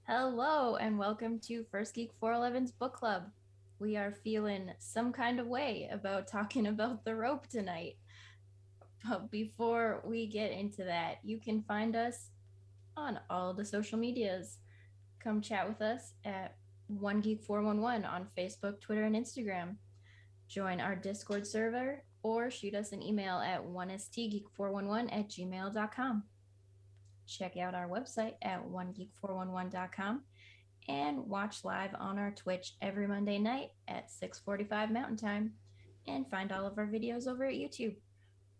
Hello and welcome to First Geek 411's book club. We are feeling some kind of way about talking about the Rope tonight. But before we get into that, you can find us on all the social medias. Come chat with us at One Geek 411 on Facebook, Twitter, and Instagram. Join our Discord server or shoot us an email at 1stgeek411@gmail.com. Check out our website at onegeek411.com and watch live on our Twitch every Monday night at 6:45 Mountain Time, and find all of our videos over at YouTube.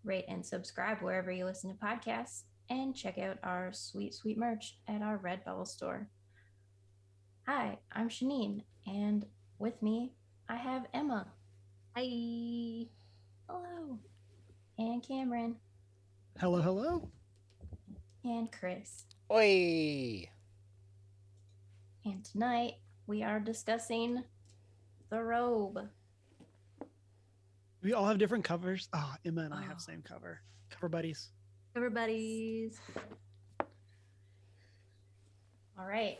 Rate and subscribe wherever you listen to podcasts, and check out our sweet merch at our Redbubble store. Hi, I'm Shanine, and with me I have Emma. Hi. Hello. And Cameron. Hello, hello. And Chris. Oi! And tonight we are discussing The Robe. We all have different covers. Emma and I have same cover. Cover buddies. Everybody's. All right.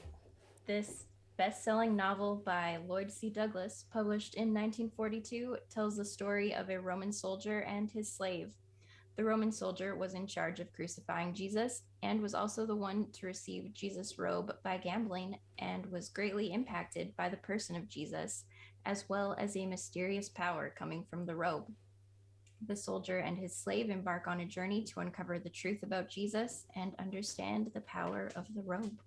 This best-selling novel by Lloyd C Douglas, published in 1942, tells the story of a Roman soldier and his slave. The Roman soldier was in charge of crucifying Jesus and was also the one to receive Jesus' robe by gambling, and was greatly impacted by the person of Jesus, as well as a mysterious power coming from the robe. The soldier and his slave embark on a journey to uncover the truth about Jesus and understand the power of the robe.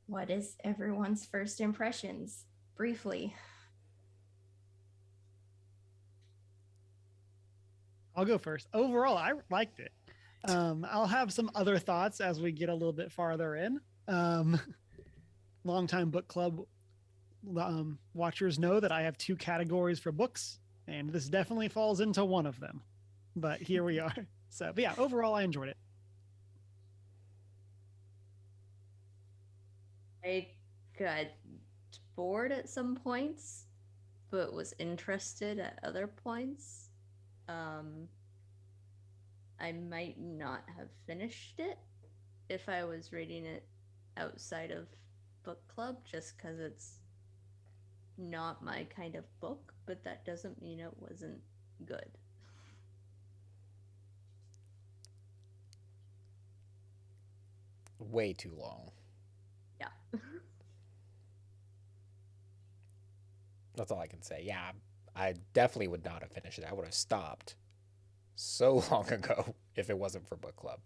What is everyone's first impressions? Briefly. I'll go first. Overall, I liked it. I'll have some other thoughts as we get a little bit farther in. Longtime book club watchers know that I have two categories for books, and this definitely falls into one of them. But here we are. But yeah, overall, I enjoyed it. I got bored at some points, but was interested at other points. I might not have finished it if I was reading it outside of book club, just because it's not my kind of book, but that doesn't mean it wasn't good. Way too long. Yeah. That's all I can say. Yeah, I definitely would not have finished it. I would have stopped so long ago if it wasn't for book club.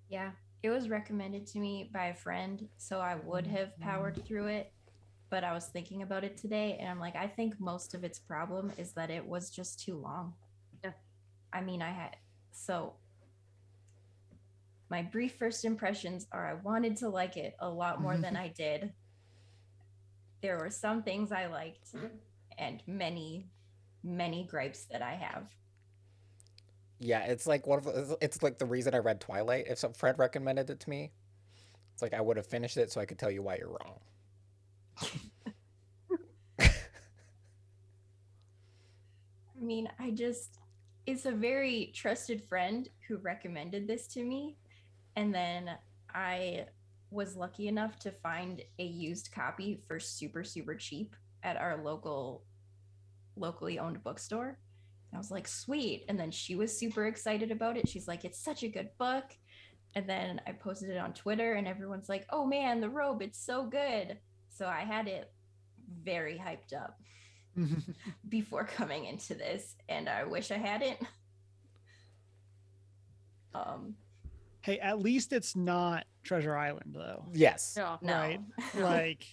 Yeah, it was recommended to me by a friend, so I would have powered through it. But I was thinking about it today, and I'm like, I think most of its problem is that it was just too long. Yeah. I mean, my brief first impressions are I wanted to like it a lot more than I did. There were some things I liked, and many gripes that I have. Yeah, it's like it's like the reason I read Twilight. If some friend recommended it to me, it's like I would have finished it so I could tell you why you're wrong. I mean, it's a very trusted friend who recommended this to me. And then I was lucky enough to find a used copy for super cheap at our locally owned bookstore. And I was like, sweet. And then she was super excited about it. She's like, it's such a good book. And then I posted it on Twitter, and everyone's like, oh man, The Robe, it's so good. So I had it very hyped up before coming into this, and I wish I hadn't. Hey, at least it's not Treasure Island, though. Yes. No. Right? Like,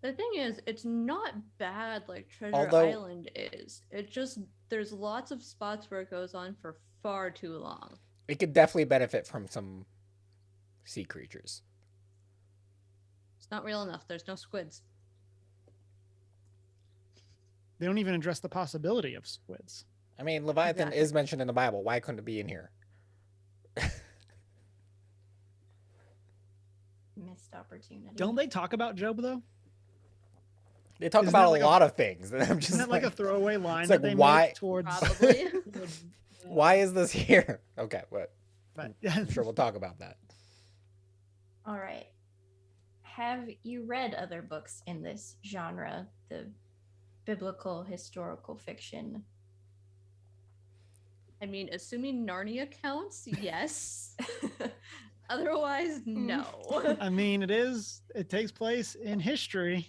The thing is, it's not bad like Treasure Although- Island is. It just, there's lots of spots where it goes on for far too long. It could definitely benefit from some sea creatures. It's not real enough. There's no squids. they don't even address the possibility of squids. I mean, Leviathan Exactly. is mentioned in the Bible. Why couldn't it be in here? Missed opportunity. Don't they talk about Job, though? They talk Isn't about that a like lot of things. And I'm just Isn't that like a throwaway line it's that like, they why- make towards Probably. Why is this here? Okay, but But I'm sure we'll talk about that. All right. Have you read other books in this genre, the biblical historical fiction? I mean, assuming Narnia counts, yes. Otherwise, no. I mean, it takes place in history.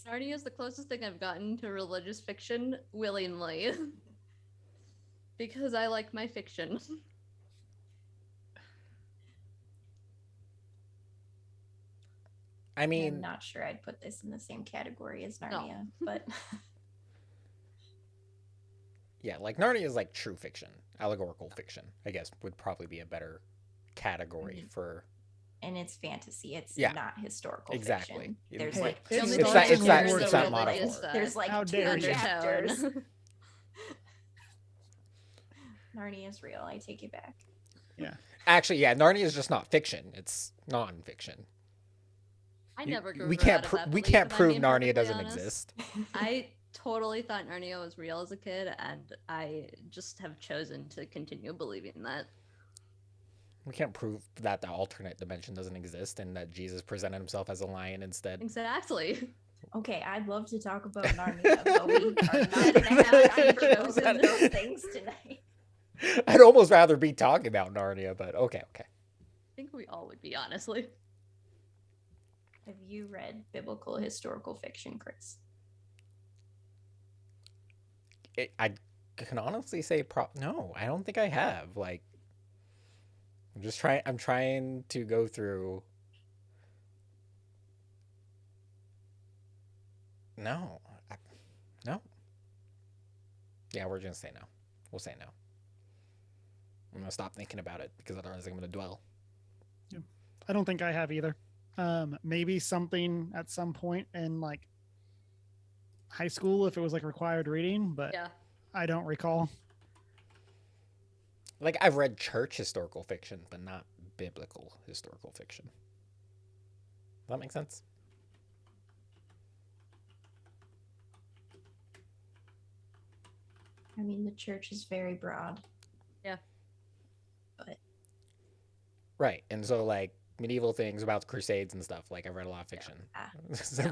Narnia is the closest thing I've gotten to religious fiction willingly. Because I like my fiction. I mean, I'm not sure I'd put this in the same category as Narnia, but yeah, like Narnia is like true fiction, allegorical fiction, I guess would probably be a better category for. and it's fantasy. It's Yeah. not historical Exactly. fiction. It- There's Hey, like it's two that- it's that- it's that- chapters it's of that it, metaphor. like, there's like How two dare you. chapters. undertone. Narnia is real. I take it back. Actually, yeah, Narnia is just not fiction; it's non-fiction. I You- never grew we out can't of pro- that we belief, can't if I'm prove being Narnia perfectly doesn't honest. exist. I totally thought Narnia was real as a kid, and I just have chosen to continue believing that. We can't prove that the alternate dimension doesn't exist and that Jesus presented himself as a lion instead. Exactly. Okay, I'd love to talk about Narnia, but we are not going to have time for those things tonight. I'd almost rather be talking about Narnia, but okay. I think we all would be, honestly. Have you read biblical historical fiction, Chris? I can honestly say no. I don't think I have. Like, I'm trying to go through. No. No. Yeah, we're gonna say no. We'll say no. I'm gonna stop thinking about it because otherwise I'm gonna dwell. I don't think I have either. Maybe something at some point in like high school if it was like required reading, but Yeah. I don't recall. Like, I've read church historical fiction, but not biblical historical fiction. Does that make sense? I mean, the church is very broad. Yeah. But Right. And so, like, medieval things about the Crusades and stuff, like, I've read a lot of fiction. Ah.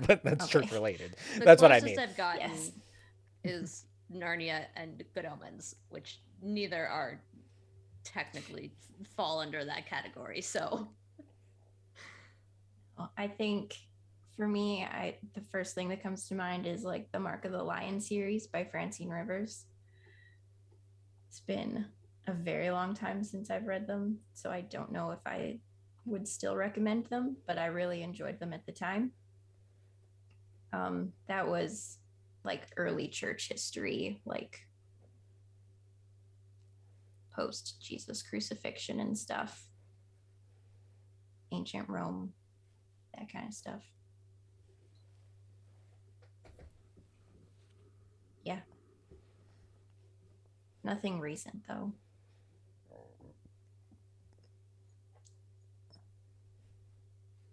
But that's Okay. church related. The That's what I closest mean. I've gotten Yes. is Narnia and Good Omens, which neither are technically fall under that category. So I think for me, the first thing that comes to mind is like the Mark of the Lion series by Francine Rivers. It's been a very long time since I've read them, so I don't know if I would still recommend them, but I really enjoyed them at the time. That was like early church history, like post Jesus crucifixion and stuff, ancient Rome, that kind of stuff. Yeah. Nothing recent though.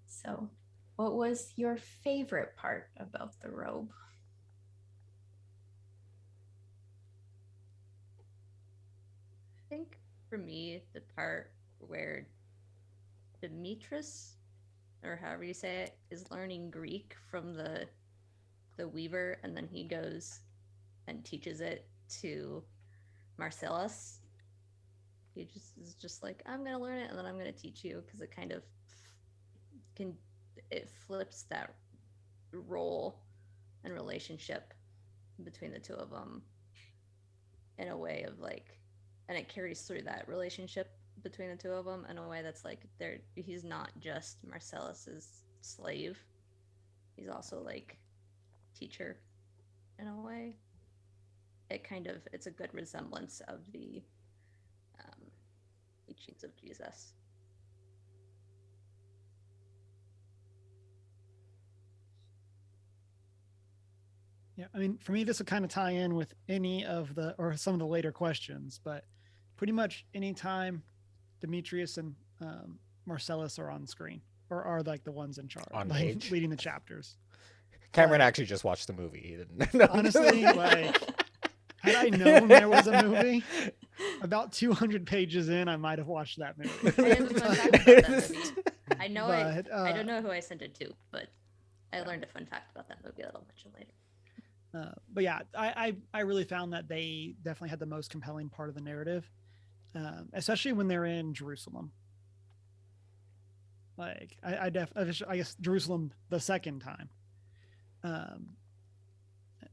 So, what was your favorite part about the robe? I think for me, the part where Demetrius, or however you say it, is learning Greek from the weaver, and then he goes and teaches it to Marcellus. He is just like, I'm gonna learn it and then I'm gonna teach you, because it kind of it flips that role and relationship between the two of them in a way of like, and it carries through that relationship between the two of them in a way that's like he's not just Marcellus's slave, he's also like teacher in a way. It's a good resemblance of the teachings of Jesus. Yeah, I mean, for me, this would kind of tie in with any of some of the later questions, but pretty much anytime Demetrius and Marcellus are on screen or are like the ones in charge, On like page. leading the chapters. Cameron Like, actually just watched the movie. He didn't know. honestly, like Had I known there was a movie, about 200 pages in, I might have watched that movie. I have a fun fact about that movie. I know But, I don't know who I sent it to, but I learned a fun fact about that movie that I'll mention later. But yeah, I really found that they definitely had the most compelling part of the narrative, especially when they're in Jerusalem. Like I guess Jerusalem the second time.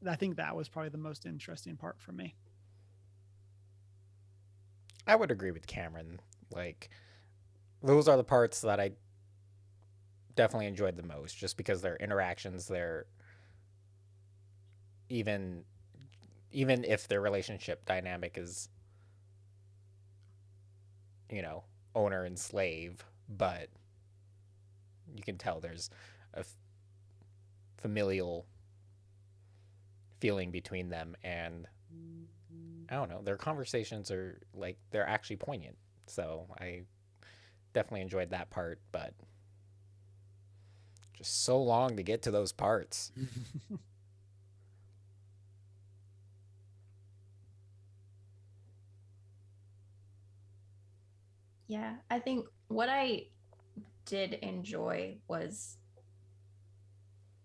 I think that was probably the most interesting part for me. I would agree with Cameron. Like, those are the parts that I definitely enjoyed the most, just because their interactions, their even if their relationship dynamic is, owner and slave, but you can tell there's a familial feeling between them, and I don't know, their conversations are like, they're actually poignant. So I definitely enjoyed that part, but just so long to get to those parts. Yeah, I think what I did enjoy was,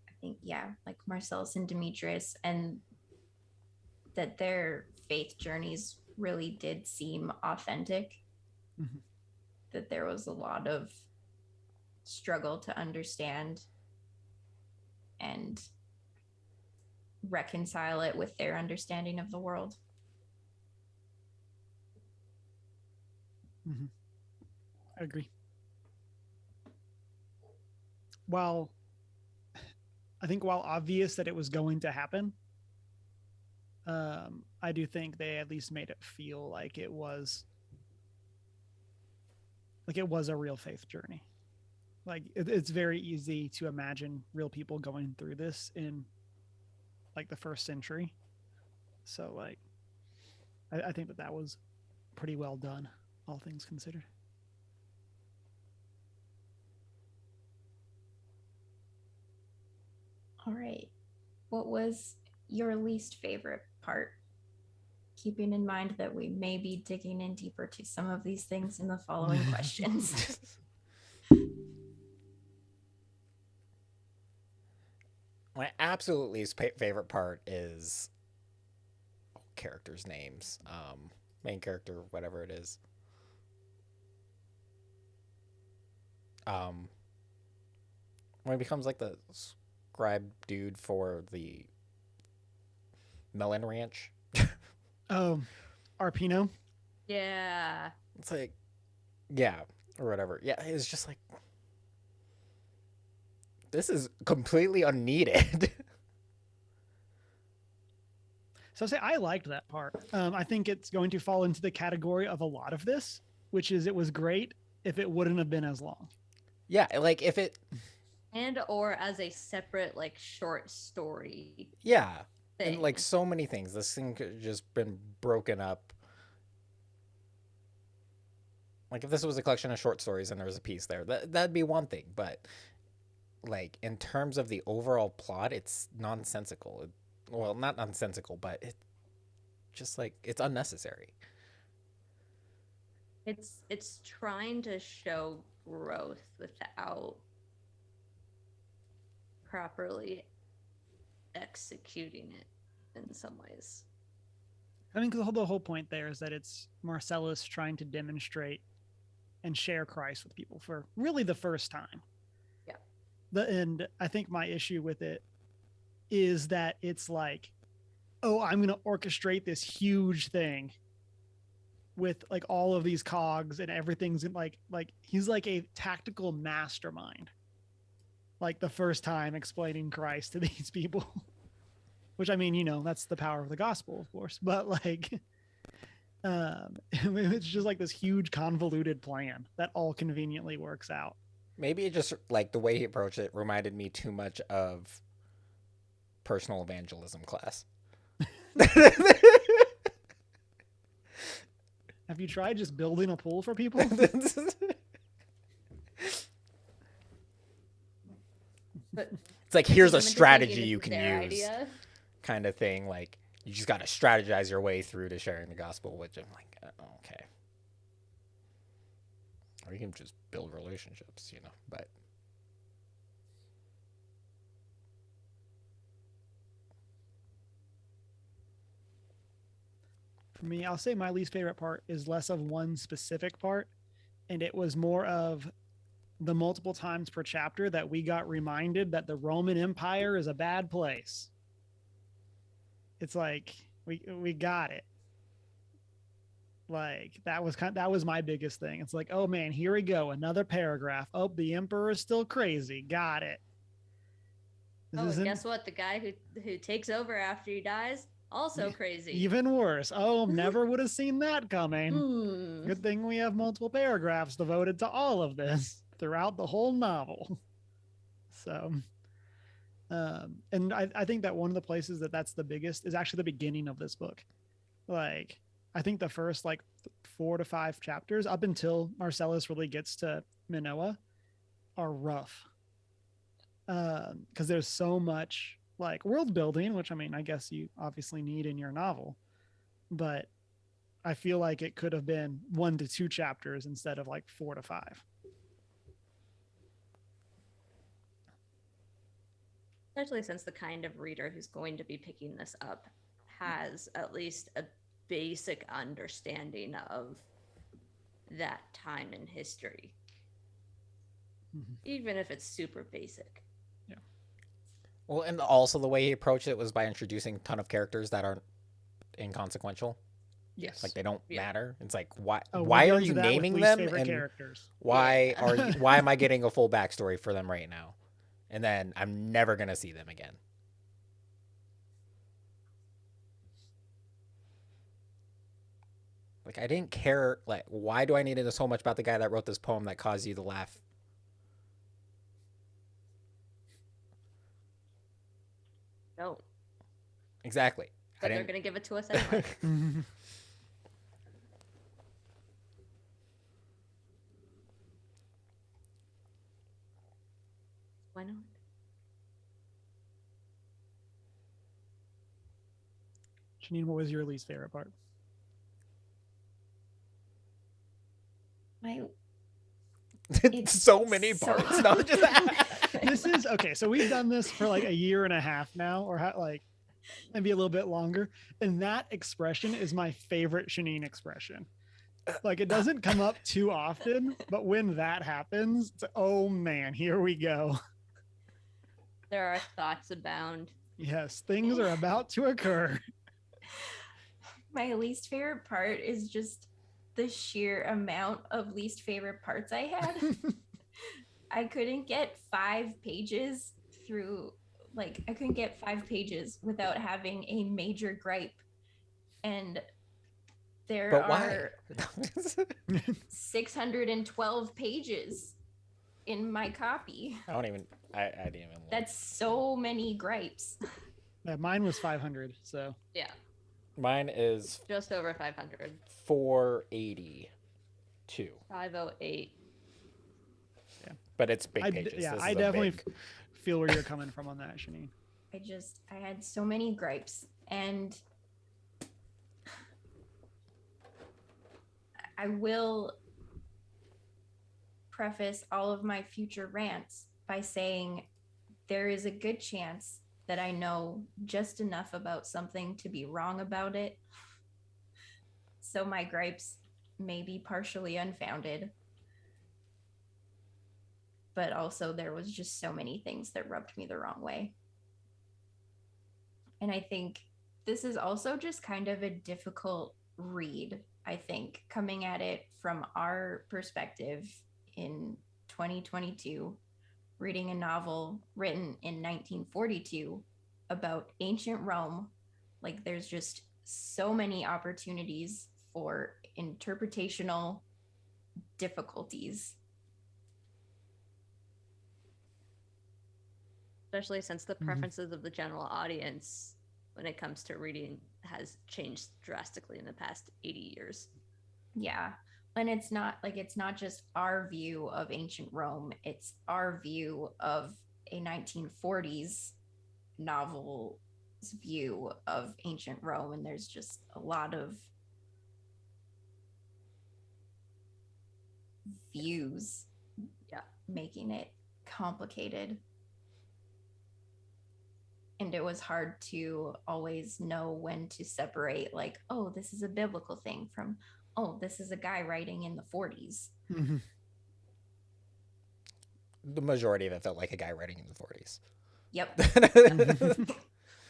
I think, yeah, like Marcellus and Demetrius, and that their faith journeys really did seem authentic. Mhm. That there was a lot of struggle to understand and reconcile it with their understanding of the world. Mm-hmm. I agree. While obvious that it was going to happen, I do think they at least made it feel like it was a real faith journey. Like it's very easy to imagine real people going through this in like the first century. So like, I think that was pretty well done, all things considered. All right. What was your least favorite part? Keeping in mind that we may be digging in deeper to some of these things in the following questions. My absolute least favorite part is characters' names. Main character, whatever it is. When it becomes like the scribe dude for the Melon Ranch. Oh, Arpino. Yeah. It's like, yeah, or whatever. Yeah, it's just like, this is completely unneeded. So I say I liked that part. I think it's going to fall into the category of a lot of this, which is it was great if it wouldn't have been as long. Yeah, like if it. And or as a separate like short story. Yeah. Thing. And like so many things. This thing could have just been broken up. Like if this was a collection of short stories and there was a piece there, that'd be one thing. But like in terms of the overall plot, it's nonsensical. Well, not nonsensical, but it just like it's unnecessary. It's trying to show growth without properly executing it in some ways. I mean, because the whole point there is that it's Marcellus trying to demonstrate and share Christ with people for really the first time. Yeah. And I think my issue with it is that it's like, oh, I'm going to orchestrate this huge thing with like all of these cogs and everything's like he's like a tactical mastermind. Like the first time explaining Christ to these people. Which I mean, that's the power of the gospel, of course. But like, it's just like this huge convoluted plan that all conveniently works out. Maybe it just like the way he approached it reminded me too much of personal evangelism class. Have you tried just building a pool for people? But it's like, here's a strategy you can use. Idea. Kind of thing. Like, you just got to strategize your way through to sharing the gospel, which I'm like, okay. Or you can just build relationships, but For me, I'll say my least favorite part is less of one specific part, and it was more of the multiple times per chapter that we got reminded that the Roman Empire is a bad place. It's like we got it. Like that was my biggest thing. It's like, oh man, here we go, another paragraph. Oh, the emperor is still crazy. Got it. And guess what? The guy who takes over after he dies, also crazy. Even worse. Oh, never would have seen that coming. Good thing we have multiple paragraphs devoted to all of this throughout the whole novel. So, and I think that one of the places that's the biggest is actually the beginning of this book. Like, I think the first 4 to 5 chapters up until Marcellus really gets to Minoa are rough. Because there's so much world building, which I guess you obviously need in your novel, but I feel like it could have been 1 to 2 chapters instead of 4 to 5. Especially since the kind of reader who's going to be picking this up has at least a basic understanding of that time in history. Mm-hmm. Even if it's super basic. Yeah. Well, and also the way he approached it was by introducing a ton of characters that aren't inconsequential. Yes. Like they don't matter. It's like why are you that naming them and characters. why am I getting a full backstory for them right now? And then I'm never gonna see them again. Like I didn't care. Like why do I need to know so much about the guy that wrote this poem that caused you to laugh? No. Exactly. But they're gonna give it to us anyway. Why not? Janine, what was your least favorite part? So many parts. Not just that. This is okay. So we've done this for a year and a half now, or maybe a little bit longer. And that expression is my favorite Janine expression. It doesn't come up too often, but when that happens, it's oh man, here we go. There are thoughts abound. Yes, things are about to occur. My least favorite part is just the sheer amount of least favorite parts I had. I couldn't get 5 pages through, I couldn't get 5 pages without having a major gripe. And there are 612 pages in my copy. I didn't even look. That's so many gripes. Yeah, mine was 500, so. Yeah. Mine is just over 500. 482. 508. Yeah, but it's big pages. I definitely feel where you're coming from on that, Janine. I had so many gripes, and I will preface all of my future rants by saying there is a good chance that I know just enough about something to be wrong about it. So my gripes may be partially unfounded. But also there was just so many things that rubbed me the wrong way. And I think this is also just kind of a difficult read, I think, coming at it from our perspective in 2022, reading a novel written in 1942 about ancient Rome. There's just so many opportunities for interpretational difficulties. Especially since the preferences of the general audience when it comes to reading has changed drastically in the past 80 years. Yeah. And it's not just our view of ancient Rome, it's our view of a 1940s novel view of ancient Rome, and there's just a lot of views, Yeah, making it complicated. And it was hard to always know when to separate, like, oh, this is a biblical thing from, oh, this is a guy writing in the 40s. Mhm. The majority of it felt like a guy writing in the 40s. Yep.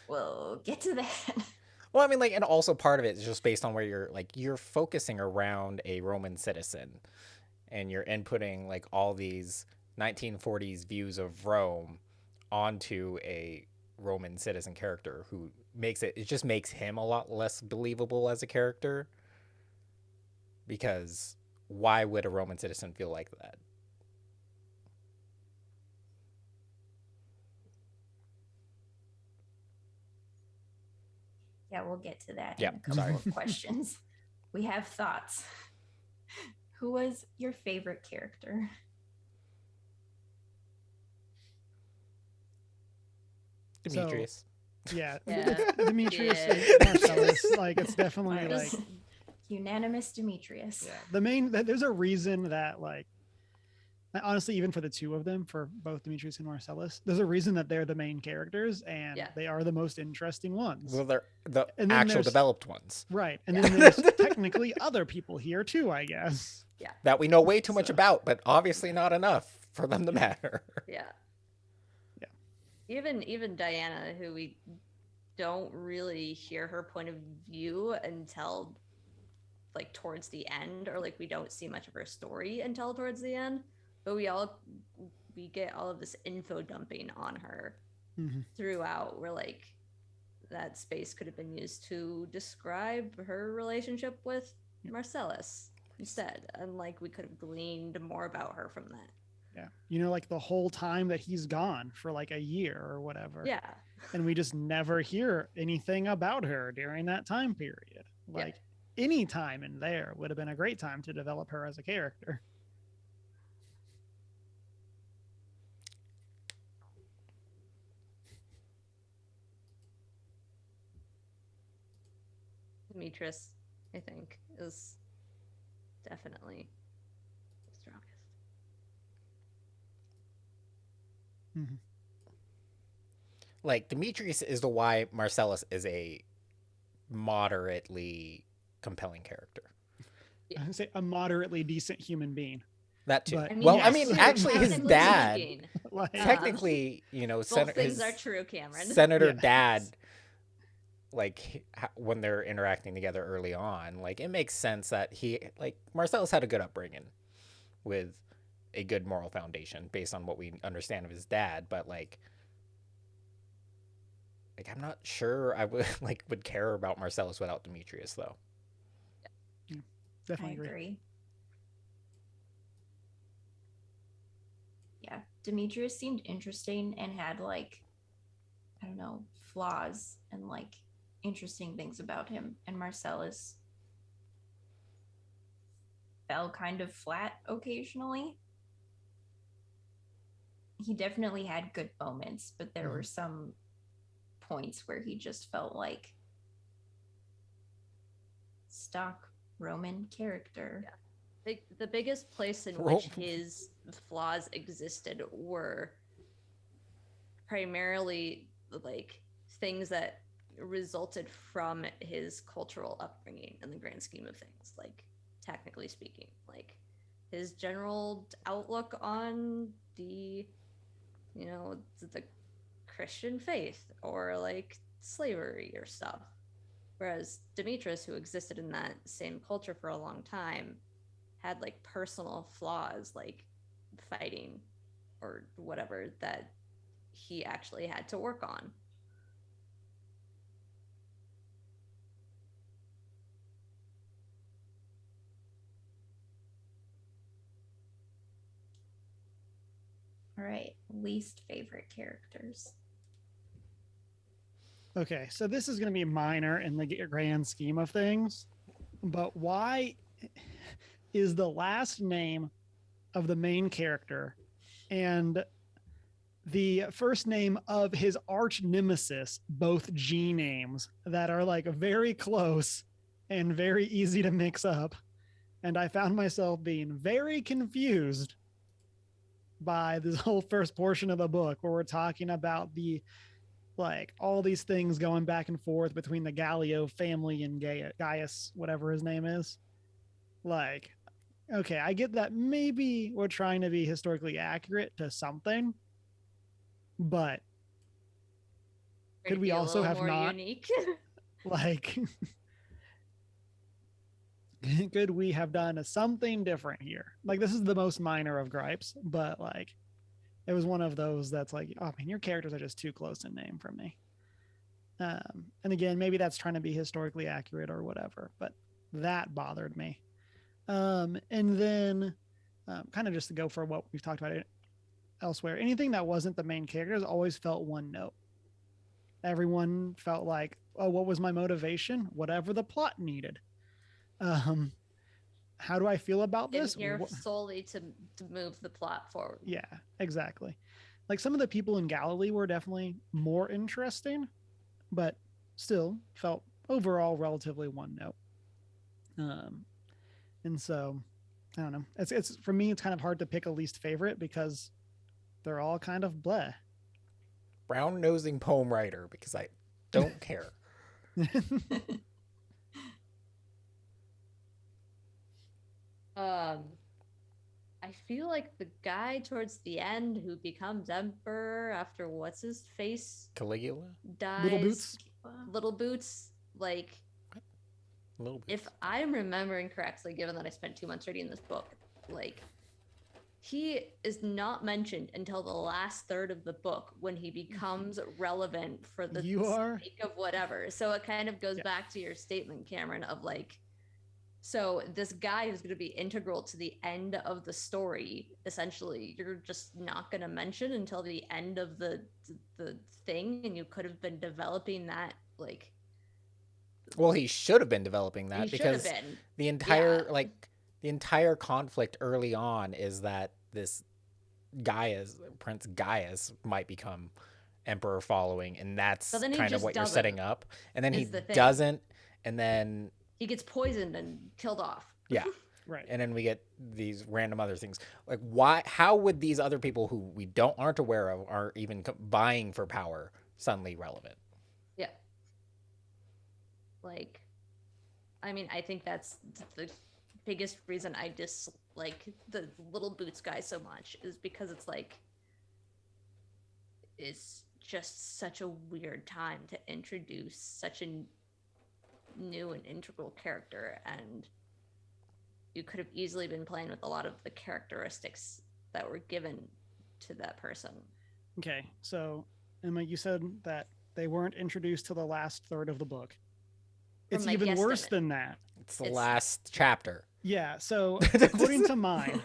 We'll get to that. Well, I mean, like, and also part of it is just based on where you're focusing around a Roman citizen, and you're inputting like all these 1940s views of Rome onto a Roman citizen character who it just makes him a lot less believable as a character. Because why would a Roman citizen feel like that? Yeah, we'll get to that Yeah, in a couple sorry. of questions. We have thoughts. Who was your favorite character? Demetrius. Yeah, Yeah. Demetrius Yeah. and Marcellus, like it's definitely It like was unanimous Demetrius. yeah. The main there's a reason that like honestly, even for the two of them, for both Demetrius and Marcellus, there's a reason that they're the main characters and Yeah. they are the most interesting ones. Well, they're the And then actual there's- developed ones Right. And Yeah. then there's technically other people here too, I guess. that we know way too much So- about, but obviously not enough for them to matter. Yeah. Yeah. Even Diana, who we don't really hear her point of view until like towards the end, or like we don't see much of her story until towards the end. But we get all of this info dumping on her Mhm. throughout, where like that space could have been used to describe her relationship with Marcellus instead, and like we could have gleaned more about her from that. Yeah. You know, like the whole time that he's gone for like a year or whatever. Yeah. And we just never hear anything about her during that time period. Like any time in there would have been a great time to develop her as a character. Demetrius, I think, is definitely the strongest. Mhm. Like, Demetrius is the why Marcellus is a moderately compelling character. I would say a moderately decent human being. That too. But- Well, I yes. mean, actually, his Technically dad, speaking, Like, technically, you know, both things his are true, Cameron. senator Yeah. dad, like when they're interacting together early on, like it makes sense that Marcellus had a good upbringing with a good moral foundation based on what we understand of his dad, but like I'm not sure I would would care about Marcellus without Demetrius though. definitely I agree. agree. Yeah, Demetrius seemed interesting and had like, I don't know, flaws and like interesting things about him. And Marcellus fell kind of flat occasionally. He definitely had good moments, but there were some points where he just felt like stock Roman character. Yeah. The biggest place in Robe. which his flaws existed were primarily like things that resulted from his cultural upbringing in the grand scheme of things, like technically speaking, like his general outlook on the Christian faith or like slavery or stuff. Whereas Demetrius, who existed in that same culture for a long time, had like personal flaws, like fighting or whatever, that he actually had to work on. All right, least favorite characters. Okay, so this is going to be minor in the grand scheme of things, but why is the last name of the main character and the first name of his arch nemesis, both G names that are like very close and very easy to mix up. And I found myself being very confused by this whole first portion of the book where we're talking about the like all these things going back and forth between the Gallio family and Gaius, whatever his name is. Like, okay, I get that maybe we're trying to be historically accurate to something, but could we also have not unique? like could we have done something different here? Like, this is the most minor of gripes, but like it was one of those that's like, oh man, your characters are just too close in name for me. And again, maybe that's trying to be historically accurate or whatever, but that bothered me. And then kind of just to go for what we've talked about elsewhere, anything that wasn't the main characters always felt one note. Everyone felt like, oh, what was my motivation? Whatever the plot needed. How do I feel about this? Here solely to move the plot forward. Yeah, exactly. Like, some of the people in Galilee were definitely more interesting, but still felt overall relatively one note. And so I don't know. It's for me, it's kind of hard to pick a least favorite because they're all kind of bleh. Brown nosing poem writer, because I don't care. I feel like the guy towards the end who becomes emperor after what's his face Caligula? dies. Little Boots? Little Boots, like, Little Boots. if I'm remembering correctly, given that I spent 2 months reading this book, like, he is not mentioned until the last third of the book when he becomes relevant for the sake of whatever. So it kind of goes back to your statement, Cameron, of like, so this guy who's going to be integral to the end of the story, essentially, you're just not going to mention until the end of the thing, and you could have been developing that, like. Well, he should have been developing that because the entire conflict early on is that this Prince Gaius might become emperor following, and that's kind of what you're setting up. And then he doesn't, and then he gets poisoned and killed off. Yeah. Right. And then we get these random other things. Like, how would these other people who we aren't aware of are even vying for power suddenly relevant? Yeah. Like, I mean, I think that's the biggest reason I dislike the Little Boots guy so much, is because it's like, it's just such a weird time to introduce such a new and integral character, and you could have easily been playing with a lot of the characteristics that were given to that person. Okay, so Emma, you said that they weren't introduced to the last third of the book. It's even worse than that. It's the last chapter. Yeah, so according to mine,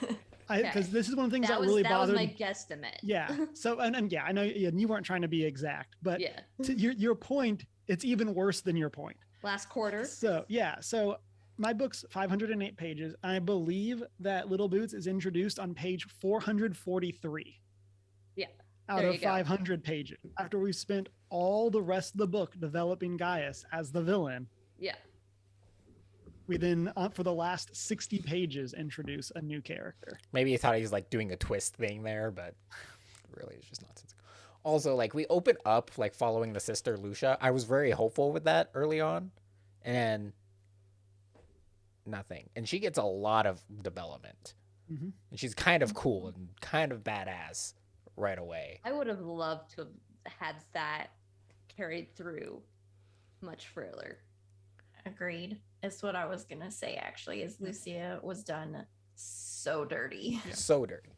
because this is one of the things that really bothered me. That was my guesstimate. Yeah, so and yeah, I know you weren't trying to be exact, but to your point, it's even worse than your point. Last quarter. So my book's 508 pages. I believe that Little Boots is introduced on page 443. Yeah. Out of 500 pages. After we've spent all the rest of the book developing Gaius as the villain. Yeah. We then, for the last 60 pages, introduce a new character. Maybe he thought he was like doing a twist thing there, but really it's just nonsense. Also, like, we open up like following the sister Lucia. I was very hopeful with that early on, and nothing. And she gets a lot of development, and she's kind of cool and kind of badass right away. I would have loved to have had that carried through much further. Agreed. It's what I was gonna say. Actually, is Lucia was done so dirty. Yeah. So dirty.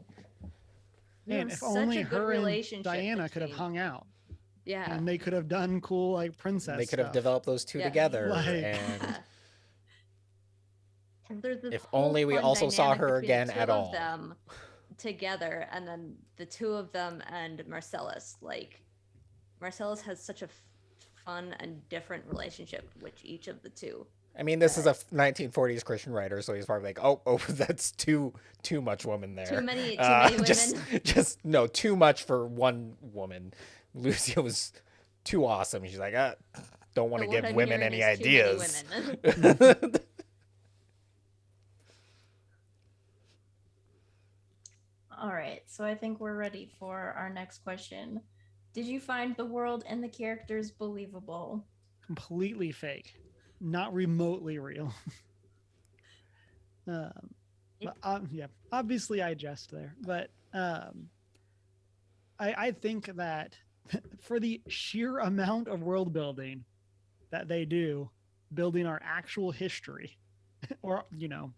And if only her and Diana could have hung out. Yeah. And they could have done cool, like, princess They could have developed those two together. And if only we also saw her again at all. Them together, and then the two of them and Marcellus. Like, Marcellus has such a fun and different relationship with each of the two. I mean, this is a 1940s Christian writer, so he's probably like, oh, that's too much woman there. Too many women. Just no, too much for one woman. Lucia was too awesome. She's like, don't want to give women any ideas. All right, so I think we're ready for our next question. Did you find the world and the characters believable? Completely fake, not remotely real. Yeah, obviously I jest there, but I think that for the sheer amount of world building that they do, building our actual history, or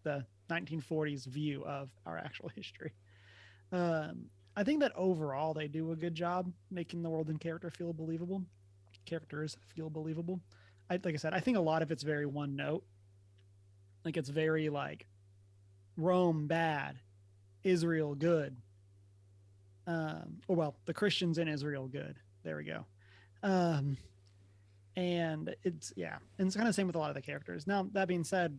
the 1940s view of our actual history, I think that overall they do a good job making the world and characters feel believable. Like I said, I think a lot of it's very one note. Like it's very like Rome bad, Israel good. The Christians in Israel good. There we go. And it's and it's kind of the same with a lot of the characters. Now that being said,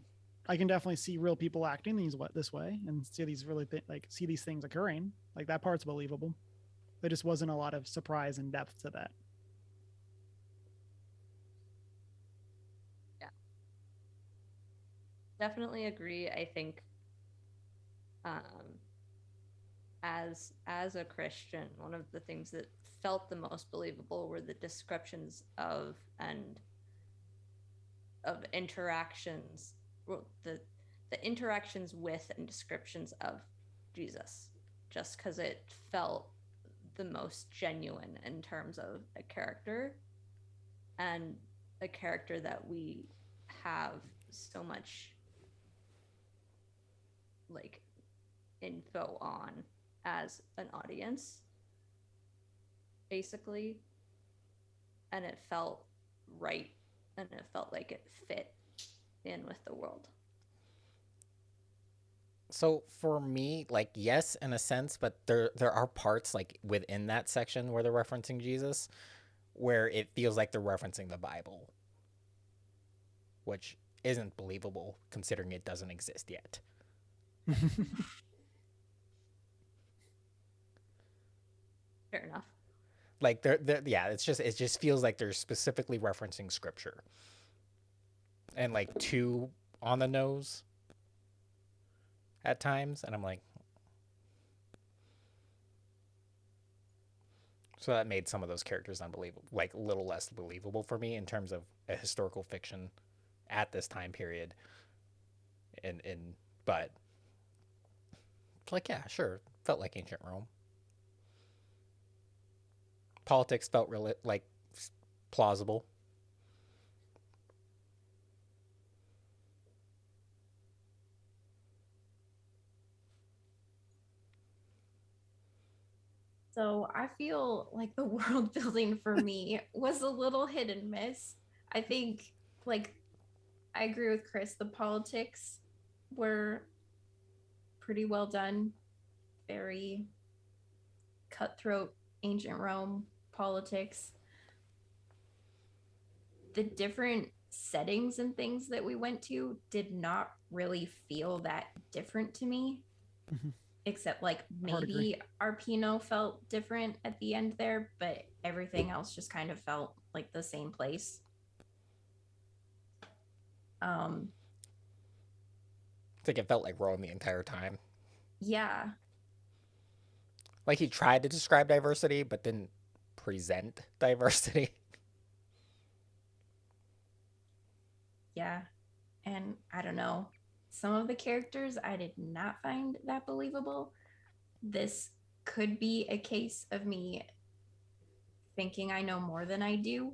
I can definitely see real people acting this way and see these see these things occurring. Like that part's believable. There just wasn't a lot of surprise and depth to that. Yeah, definitely agree. I think as a Christian, one of the things that felt the most believable were the descriptions of interactions, well, the interactions with and descriptions of Jesus, just because it felt the most genuine in terms of a character, and a character that we have so much like info on as an audience, basically, and it felt right, and it felt like it fit in with the world. So for me, like, yes, in a sense, but there are parts like within that section where they're referencing Jesus where it feels like they're referencing the Bible, which isn't believable considering it doesn't exist yet. Fair enough. Like it just feels like they're specifically referencing scripture, and like too on the nose at times, and I'm like, so that made some of those characters unbelievable, like a little less believable for me in terms of a historical fiction at this time period. But it's like, yeah, sure, felt like ancient Rome. Politics felt really like plausible. So I feel like the world building for me was a little hit and miss. I think, like, I agree with Chris. The politics were pretty well done. Very cutthroat ancient Rome politics. The different settings and things that we went to did not really feel that different to me. Mm-hmm. Except like maybe Arpino felt different at the end there, but everything else just kind of felt like the same place. I think it felt like Rome the entire time. Yeah. Like he tried to describe diversity, but didn't present diversity. Yeah. And I don't know. Some of the characters I did not find that believable. This could be a case of me thinking I know more than I do.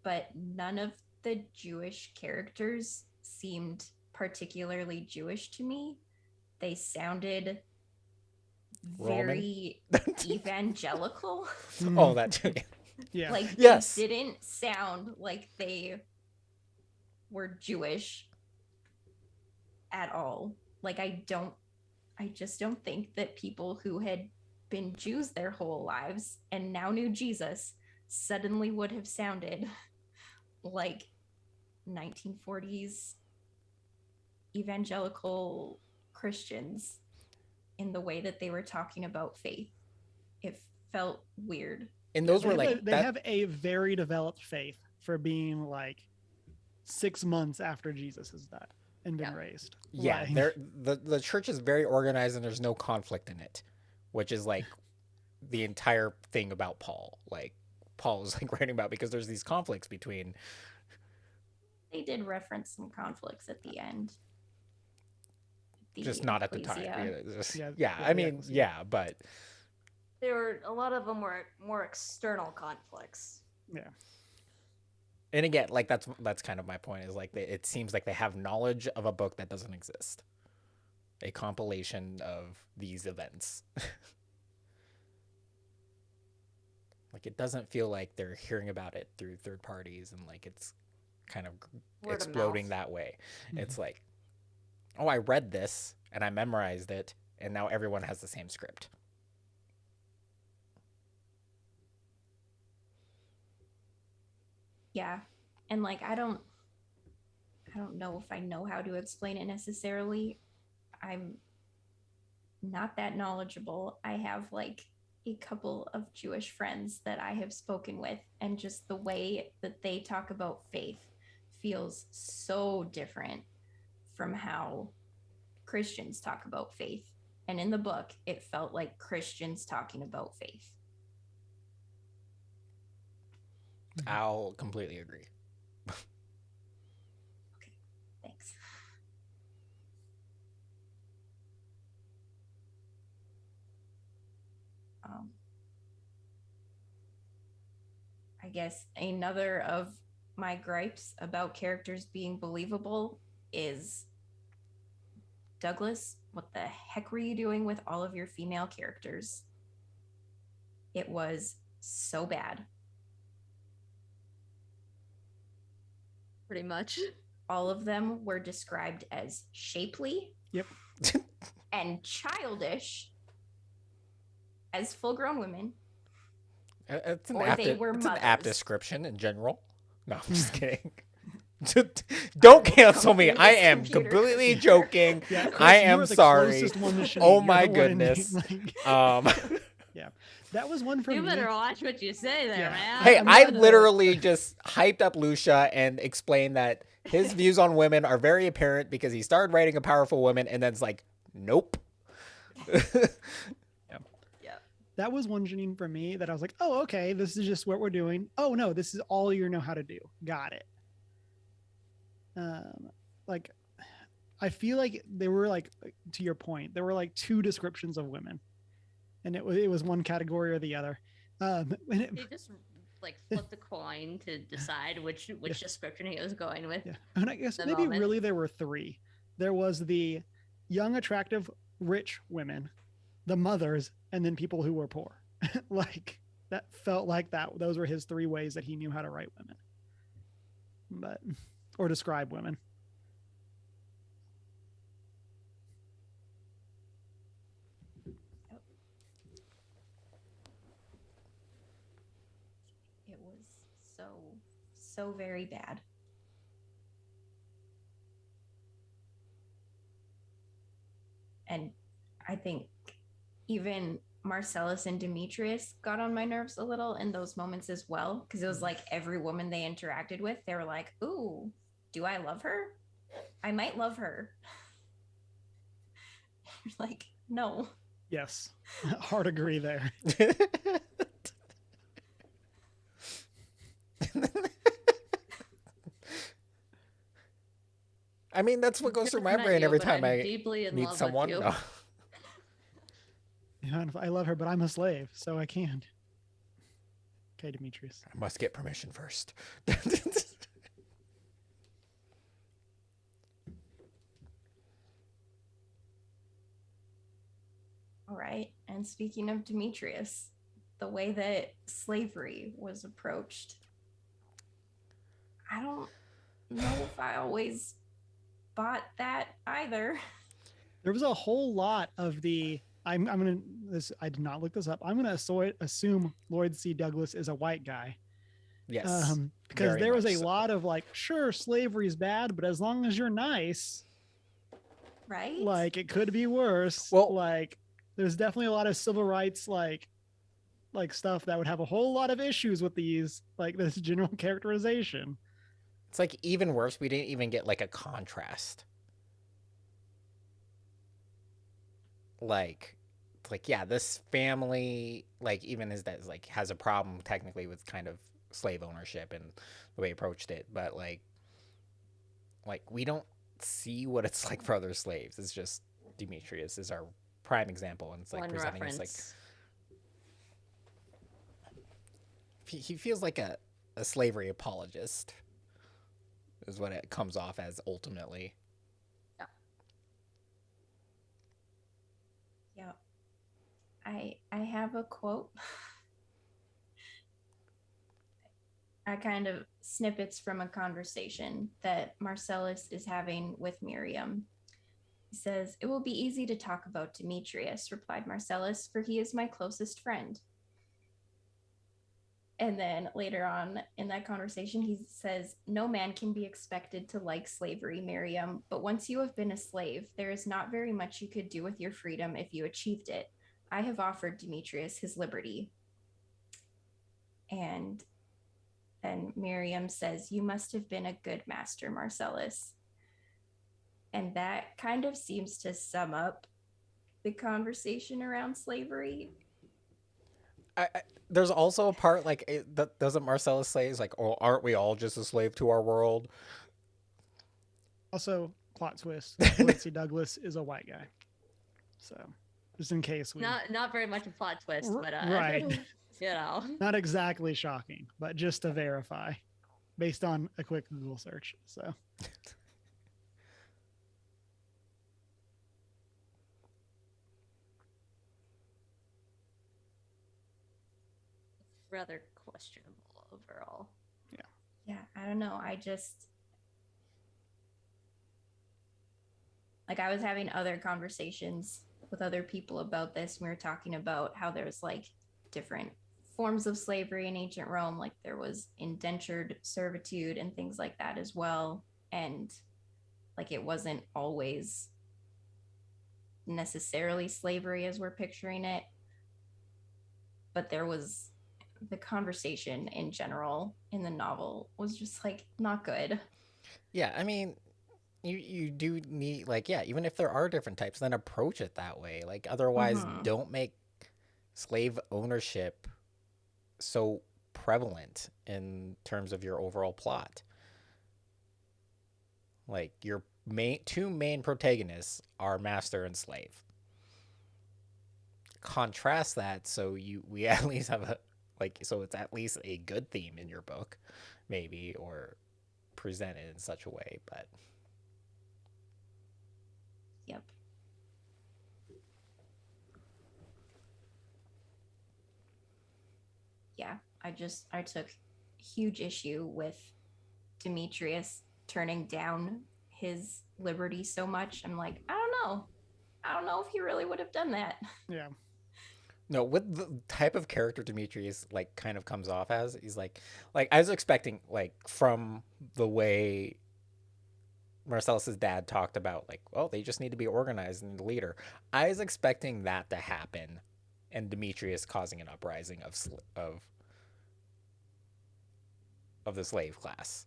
But none of the Jewish characters seemed particularly Jewish to me. They sounded very evangelical. Oh, that too. Yeah. Like, yes. They didn't sound like they were Jewish at all. Like, I just don't think that people who had been Jews their whole lives and now knew Jesus suddenly would have sounded like 1940s evangelical Christians in the way that they were talking about faith. It felt weird. And those were like they have a very developed faith for being like 6 months after Jesus has died and been raised. Yeah, the church is very organized and there's no conflict in it, which is like the entire thing about Paul. Like Paul is like writing about, because there's these conflicts between. They did reference some conflicts at the end. Just not at the time. But there were a lot of them were more external conflicts. Yeah. And again, like that's kind of my point, is like it seems like they have knowledge of a book that doesn't exist, a compilation of these events. Like it doesn't feel like they're hearing about it through third parties and like it's kind of Word exploding of that way. Mm-hmm. It's like, oh, I read this and I memorized it, and now everyone has the same script. Yeah. And like I don't know if I know how to explain it necessarily. I'm not that knowledgeable. I have like a couple of Jewish friends that I have spoken with, and just the way that they talk about faith feels so different from how Christians talk about faith. And in the book, it felt like Christians talking about faith. I'll completely agree. Okay, thanks. I guess another of my gripes about characters being believable is, Douglas, what the heck were you doing with all of your female characters? It was so bad. Pretty much. All of them were described as shapely. Yep. And childish as full-grown women. It's an apt description in general. No, I'm just kidding. Don't cancel me. I am completely joking. Yeah, Chris, I am sorry. Oh my goodness. Yeah, that was one for me. You better watch what you say there, man. Hey, I literally just hyped up Lucia and explained that his views on women are very apparent because he started writing a powerful woman, and then it's like, nope. That was one, Janine, for me, that I was like, oh, okay, this is just what we're doing. Oh, no, this is all you know how to do. Got it. Like, I feel like they were like, to your point, there were like two descriptions of women, and it was one category or the other. They just like flipped the coin to decide which description he was going with. Yeah, and I guess maybe really there were three. There was the young, attractive, rich women, the mothers, and then people who were poor. Like that felt like that. Those were his three ways that he knew how to write women, or describe women. It was so very bad. And I think even Marcellus and Demetrius got on my nerves a little in those moments as well, because it was like every woman they interacted with, they were like, ooh, do I love her? I might love her. Like, no. Yes. Hard agree there. I mean, that's what goes through my brain every time I meet someone. No. I love her, but I'm a slave, so I can't. Okay, Demetrius. I must get permission first. All right. And speaking of Demetrius, the way that slavery was approached, I don't know if I always bought that either. There was a whole lot of the I did not look this up. I'm gonna assume Lloyd C Douglas is a white guy. Yes. Because very there was much a so. lot of like, sure, slavery is bad, but as long as you're nice, Right? like it could be worse. Well- Like there's definitely a lot of civil rights like stuff that would have a whole lot of issues with these, like this general characterization. It's like even worse, we didn't even get like a contrast. Like it's like, yeah, this family, like even as that like has a problem technically with kind of slave ownership and the way he approached it, but like we don't see what it's like for other slaves. It's just Demetrius is our prime example, and it's like One presenting us like reference. he feels like a slavery apologist is what it comes off as ultimately. Yeah. I have a quote. I kind of snippets from a conversation that Marcellus is having with Miriam. He says, "It will be easy to talk about Demetrius," replied Marcellus, "for he is my closest friend." And then later on in that conversation, he says, "No man can be expected to like slavery, Miriam, but once you have been a slave, there is not very much you could do with your freedom if you achieved it. I have offered Demetrius his liberty." And then Miriam says, "You must have been a good master, Marcellus." And that kind of seems to sum up the conversation around slavery. There's also a part like that doesn't Marcellus say is like, "Oh, aren't we all just a slave to our world?" Also, plot twist: Lloyd C Douglas is a white guy. So, just in case we Not very much a plot twist, but right, you know. not exactly shocking, but just to verify, based on a quick Google search. So, Rather questionable overall. Yeah, I don't know. I just like I was having other conversations with other people about this. We were talking about how there's like different forms of slavery in ancient Rome, like there was indentured servitude and things like that as well. And like it wasn't always necessarily slavery as we're picturing it, but there was the conversation in general in the novel was just like not good. Yeah, I mean, you do need like, yeah, even if there are different types, then approach it that way. Like otherwise, don't make slave ownership so prevalent in terms of your overall plot. Like your two main protagonists are master and slave. Contrast that so we at least have a like, so it's at least a good theme in your book, maybe, or presented in such a way. But Yep. Yeah, I took huge issue with Demetrius turning down his liberty so much. I'm like, I don't know if he really would have done that. yeah, no, with the type of character Demetrius like kind of comes off as, he's like I was expecting like from the way Marcellus's dad talked about like, well, they just need to be organized and the leader. I was expecting that to happen, and Demetrius causing an uprising of the slave class,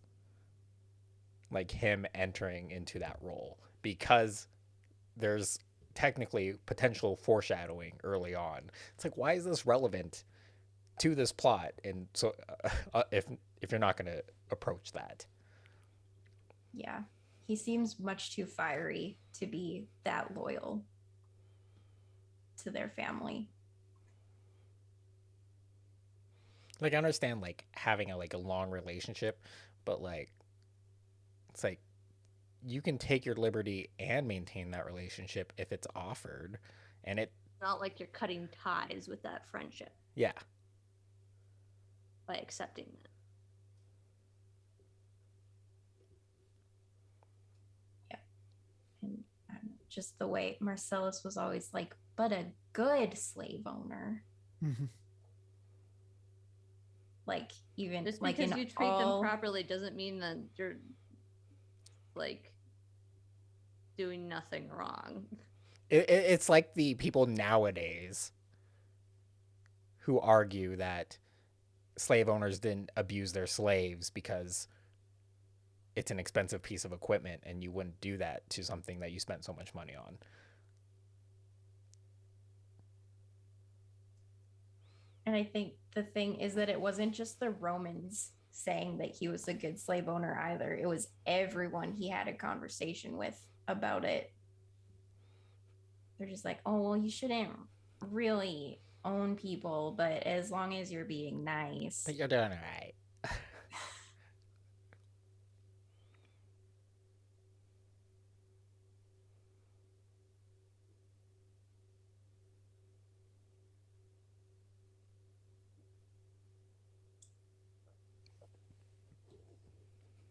like him entering into that role, because there's technically potential foreshadowing early on. It's like, why is this relevant to this plot? And so, if you're not going to approach that, Yeah, he seems much too fiery to be that loyal to their family. like I understand like having a long relationship, but like it's like you can take your liberty and maintain that relationship if it's offered, and it Not like you're cutting ties with that friendship yeah. by accepting that. And just the way Marcellus was always like, but a good slave owner. Mhm. Like even Just like because in you treat all them properly doesn't mean that you're like doing nothing wrong. It's like the people nowadays who argue that slave owners didn't abuse their slaves because it's an expensive piece of equipment and you wouldn't do that to something that you spent so much money on. And I think the thing is that it wasn't just the Romans saying that he was a good slave owner either. It was everyone he had a conversation with about it. They're just like, oh, well, you shouldn't really own people, but as long as you're being nice. But you're doing all right.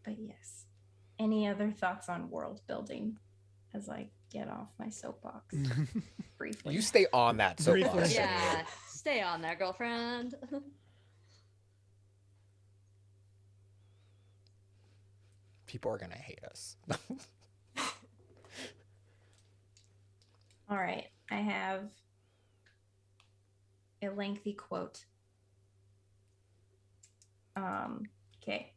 But yes. Any other thoughts on world building as I get off my soapbox briefly? You stay on that soapbox. Briefly. Yeah, stay on there, girlfriend. People are gonna hate us. All right. I have a lengthy quote. Okay.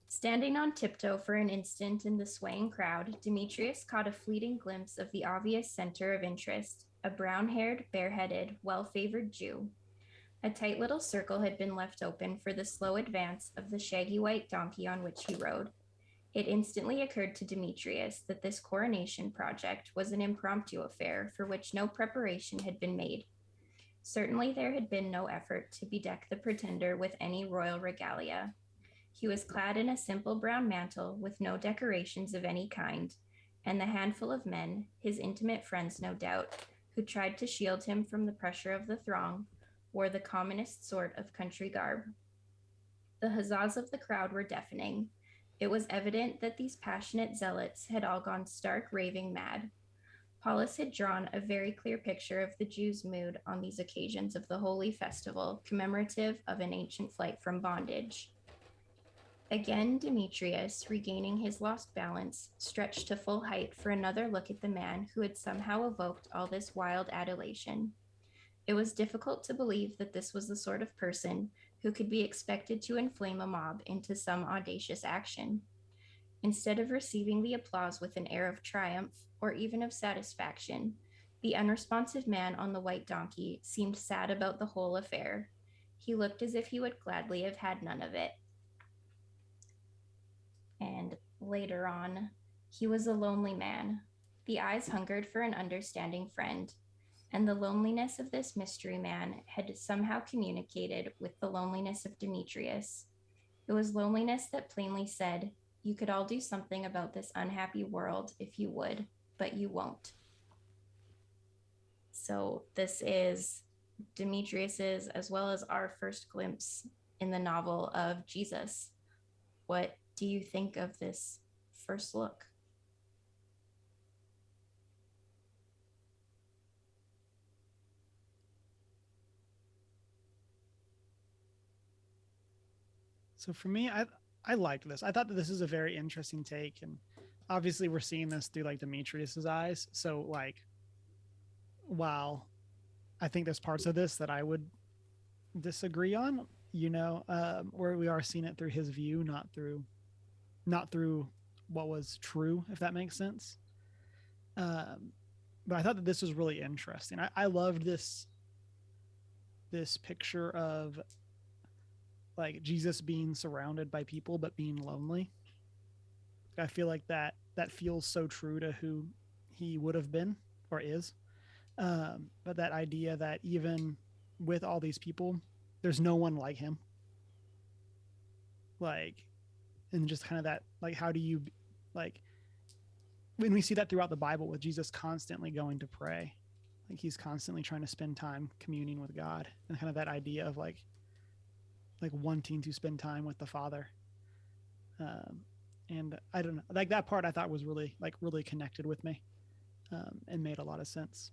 Standing on tiptoe for an instant in the swaying crowd, Demetrius caught a fleeting glimpse of the obvious center of interest, a brown-haired, bare-headed, well-favored Jew. A tight little circle had been left open for the slow advance of the shaggy white donkey on which he rode. It instantly occurred to Demetrius that this coronation project was an impromptu affair for which no preparation had been made. Certainly there had been no effort to bedeck the pretender with any royal regalia. He was clad in a simple brown mantle with no decorations of any kind, and the handful of men, his intimate friends no doubt, who tried to shield him from the pressure of the throng, wore the commonest sort of country garb. The huzzas of the crowd were deafening. It was evident that these passionate zealots had all gone stark raving mad. Paulus had drawn a very clear picture of the Jews' mood on these occasions of the holy festival, commemorative of an ancient flight from bondage. Again, Demetrius, regaining his lost balance, stretched to full height for another look at the man who had somehow evoked all this wild adulation. It was difficult to believe that this was the sort of person who could be expected to inflame a mob into some audacious action. Instead of receiving the applause with an air of triumph or even of satisfaction, the unresponsive man on the white donkey seemed sad about the whole affair. He looked as if he would gladly have had none of it. And later on, he was a lonely man. The eyes hungered for an understanding friend, and the loneliness of this mystery man had somehow communicated with the loneliness of Demetrius. It was loneliness that plainly said, you could all do something about this unhappy world if you would, but you won't. So this is Demetrius's, as well as our first glimpse in the novel of Jesus. What do you think of this first look? So for me, I liked this. I thought that this is a very interesting take, and obviously we're seeing this through like Demetrius's eyes. So like, while I think there's parts of this that I would disagree on, where we are seeing it through his view, not through what was true, if that makes sense. But I thought that this was really interesting. I loved this picture of like Jesus being surrounded by people but being lonely. I feel like that feels so true to who he would have been or is. But that idea that even with all these people, there's no one like him. Like, and just kind of that, like, how do you, like, when we see that throughout the Bible with Jesus constantly going to pray, like he's constantly trying to spend time communing with God, and kind of that idea of like wanting to spend time with the Father. And I don't know, like that part I thought was really connected with me, and made a lot of sense.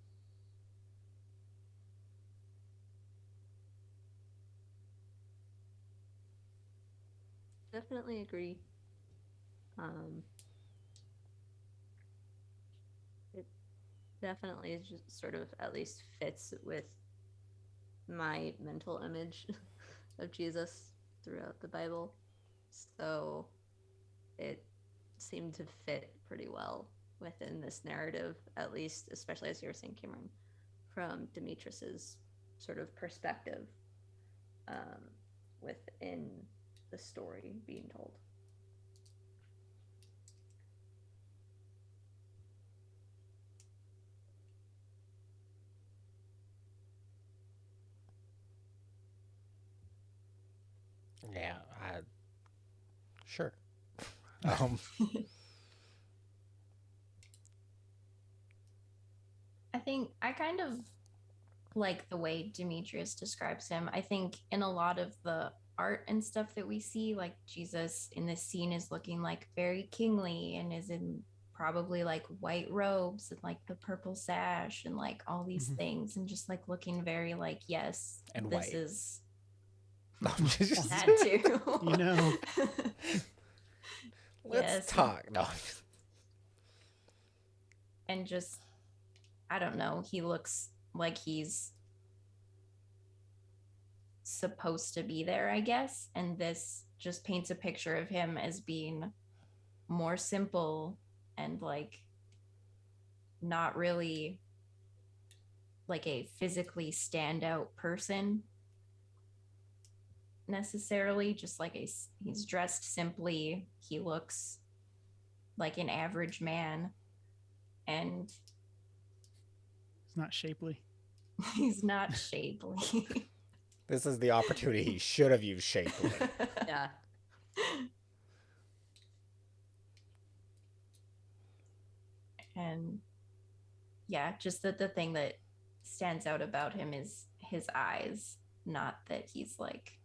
Definitely agree. It definitely just sort of at least fits with my mental image of Jesus throughout the Bible. So it seemed to fit pretty well within this narrative, at least, especially as you were saying, Cameron, from Demetrius's sort of perspective um, within the story being told. Yeah, sure. Um, I think I kind of like the way Demetrius describes him. I think in a lot of the art and stuff that we see, like Jesus in this scene is looking like very kingly and is in probably like white robes and like the purple sash and like all these things and just like looking very like, yes, And this white. is Just- that too. You know. Let's Yes. talk. No. And just, I don't know, he looks like he's supposed to be there, I guess. And this just paints a picture of him as being more simple and like not really like a physically standout person necessarily, just like he's dressed simply, he looks like an average man, and It's not shapely. he's not shapely. This is the opportunity he should have used shapely. Yeah. And yeah, just that the thing that stands out about him is his eyes, not that he's like,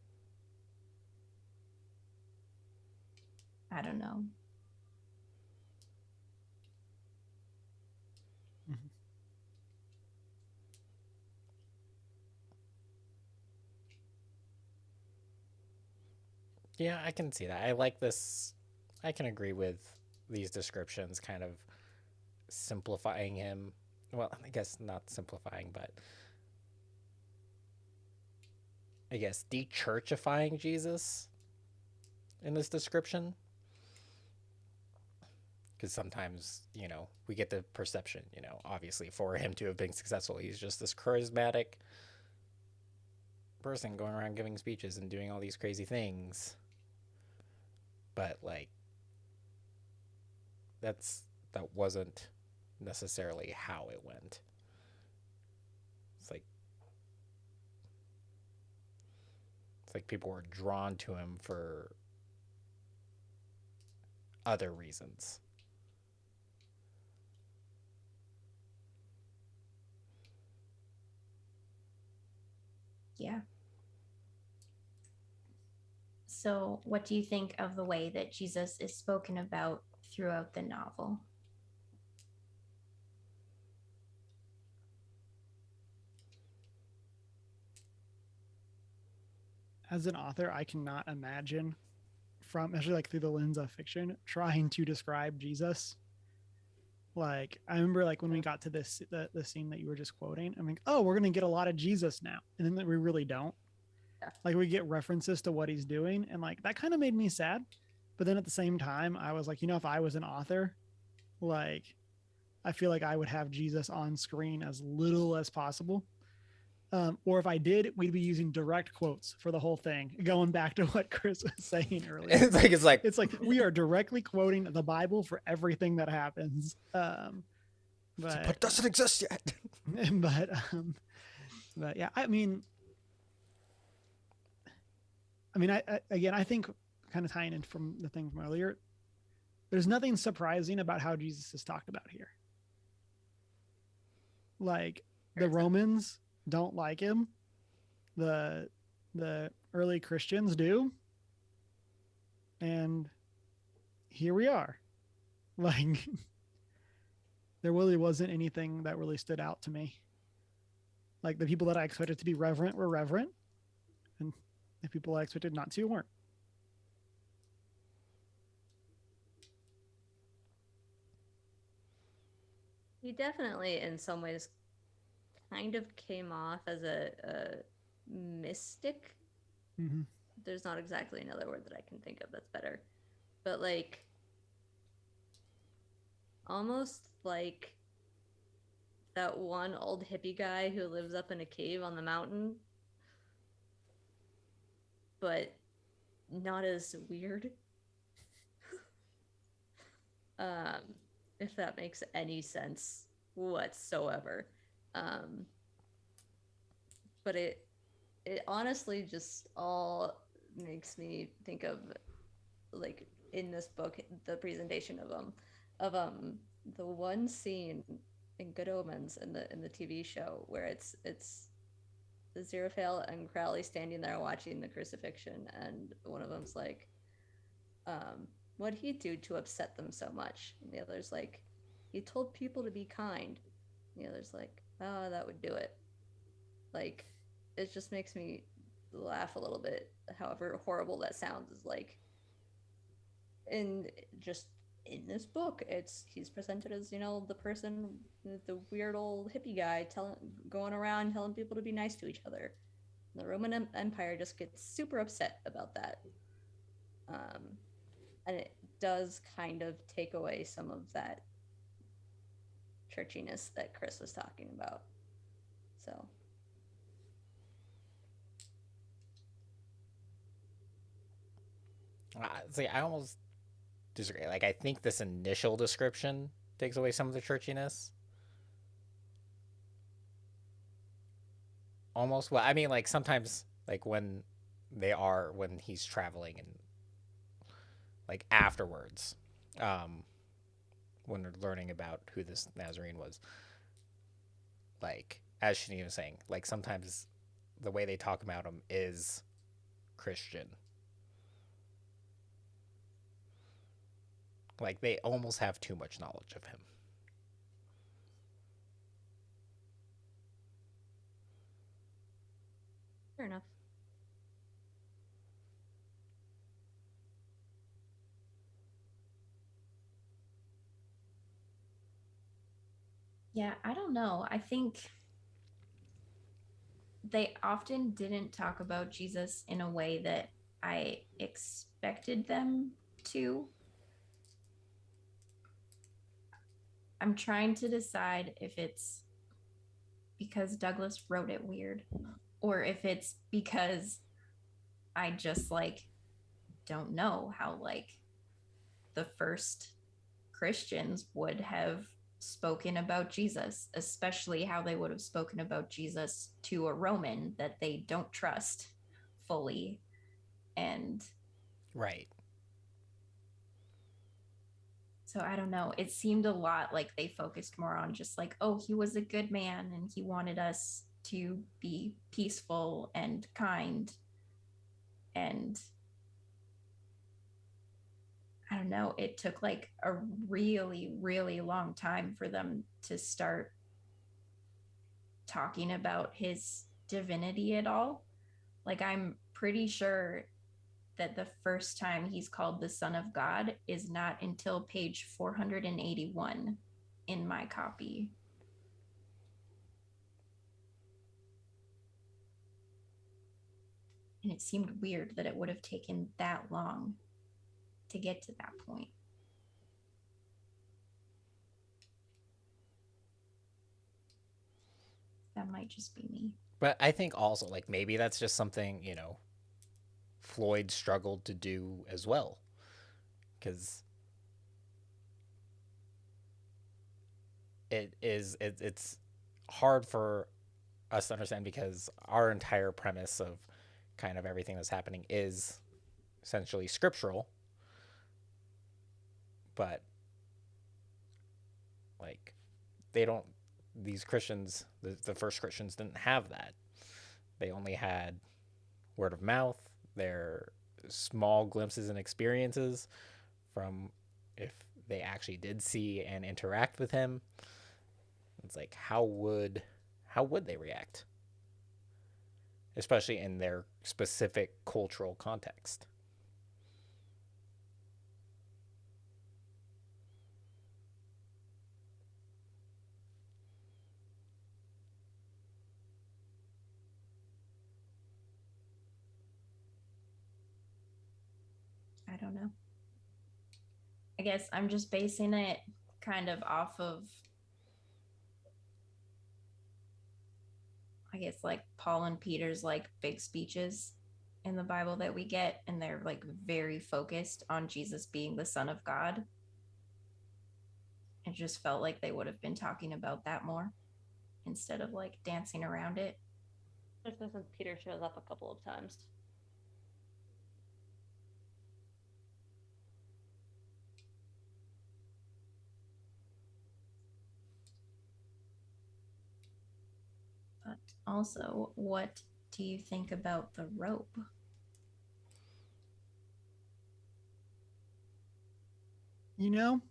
I don't know. Mhm. Yeah, I can see that. I like this. I can agree with these descriptions, kind of simplifying him. Well, I guess not simplifying, but I guess de-churchifying Jesus in this description. Because sometimes, we get the perception, obviously for him to have been successful, he's just this charismatic person going around giving speeches and doing all these crazy things. But like, that wasn't necessarily how it went. It's like people were drawn to him for other reasons. Yeah. So, what do you think of the way that Jesus is spoken about throughout the novel? As an author, I cannot imagine, from especially like through the lens of fiction, trying to describe Jesus. Like I remember like when we got to this the scene that you were just quoting, I'm like, oh, we're gonna get a lot of Jesus now. And then we really don't. Yeah. Like we get references to what he's doing, and like that kind of made me sad. But then at the same time, I was like, if I was an author, like I feel like I would have Jesus on screen as little as possible. Or if I did, we'd be using direct quotes for the whole thing, going back to what Chris was saying earlier. It's like we are directly quoting the Bible for everything that happens. But it doesn't exist yet. But yeah, I mean, I think kind of tying in from the thing from earlier, there's nothing surprising about how Jesus is talked about here. Like the Romans don't like him. The early Christians do. And here we are. Like there really wasn't anything that really stood out to me. Like the people that I expected to be reverent were reverent, and the people I expected not to weren't. He definitely, in some ways, kind of came off as a mystic. Mm-hmm. There's not exactly another word that I can think of that's better, but like almost like that one old hippie guy who lives up in a cave on the mountain, but not as weird. um, if that makes any sense whatsoever. Um, but it honestly just all makes me think of, like, in this book, the presentation of the one scene in Good Omens in the TV show where it's Aziraphale and Crowley standing there watching the crucifixion, and one of them's like, what'd he do to upset them so much? And the other's like, he told people to be kind. And the other's like, oh, that would do it. Like, it just makes me laugh a little bit, however horrible that sounds. Is like, in just in this book, he's presented as, the person, the weird old hippie guy going around telling people to be nice to each other. The Roman Empire just gets super upset about that. And it does kind of take away some of that churchiness that Chris was talking about. So See, I almost disagree. Like, I think this initial description takes away some of the churchiness. Almost. Well, I mean, like, sometimes, like, when he's traveling and, like, afterwards, um, when they're learning about who this Nazarene was, like, as Shani was saying, like, sometimes the way they talk about him is Christian. Like, they almost have too much knowledge of him. fair enough. Yeah, I don't know. I think they often didn't talk about Jesus in a way that I expected them to. I'm trying to decide if it's because Douglas wrote it weird or if it's because I just like don't know how like the first Christians would have spoken about Jesus, especially how they would have spoken about Jesus to a Roman that they don't trust fully. And Right. so I don't know. It seemed a lot like they focused more on just like, oh, he was a good man and he wanted us to be peaceful and kind. And I don't know, it took like a really, really long time for them to start talking about his divinity at all. Like, I'm pretty sure that the first time he's called the Son of God is not until page 481 in my copy. And it seemed weird that it would have taken that long to get to that point. That might just be me. But I think also, like, maybe that's just something, Floyd struggled to do as well. Because it's hard for us to understand, because our entire premise of kind of everything that's happening is essentially scriptural. But, like, they don't, these Christians, the first Christians didn't have that. They only had word of mouth, their small glimpses and experiences from if they actually did see and interact with him. It's like, how would they react, especially in their specific cultural context? don't know. I guess I'm just basing it kind of off of, I guess, like Paul and Peter's like big speeches in the Bible that we get, and they're like very focused on Jesus being the Son of God. It just felt like they would have been talking about that more instead of like dancing around it. Especially since Peter shows up a couple of times. But also, what do you think about the robe? You know,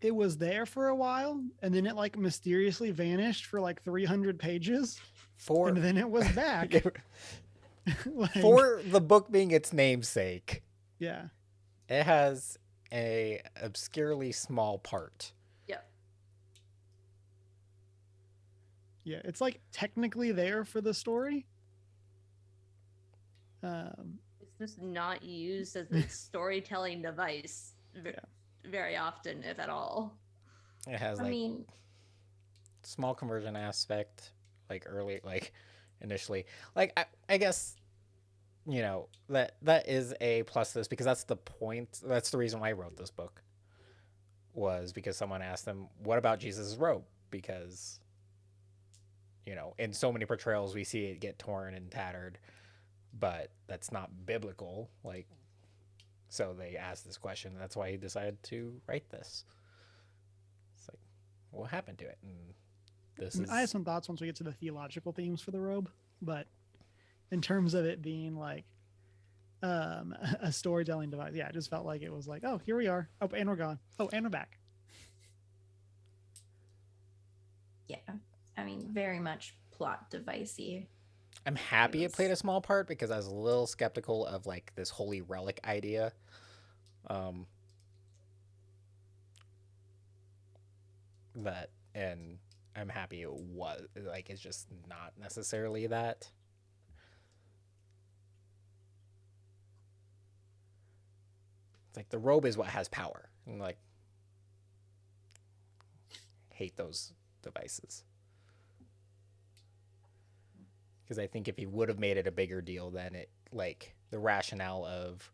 it was there for a while and then it like mysteriously vanished for like 300 pages For and then it was back. Like, for the book being its namesake, yeah. it has a obscurely small part. Yep. Yeah, it's like technically there for the story. It's just not used as a storytelling device very often, if at all. It has like small conversion aspect, like early, like initially. Like I guess, you know, that is a plus to this because that's the point. That's the reason why I wrote this book. Was because someone asked them, "What about Jesus' robe?" Because, you know, in so many portrayals we see it get torn and tattered, but that's not biblical. Like, so they asked this question. And that's why he decided to write this. It's like, what happened to it? And I have some thoughts once we get to the theological themes for the robe, but in terms of it being like a storytelling device, yeah, it just felt like it was like, oh, here we are. Oh, and we're gone. Oh, and we're back. Yeah, I mean, very much plot devicey. I'm happy it played a small part because I was a little skeptical of like this holy relic idea. And I'm happy it was like it's just not necessarily that. It's like the robe is what has power, and like hate those devices. Because I think if he would have made it a bigger deal, then it like the rationale of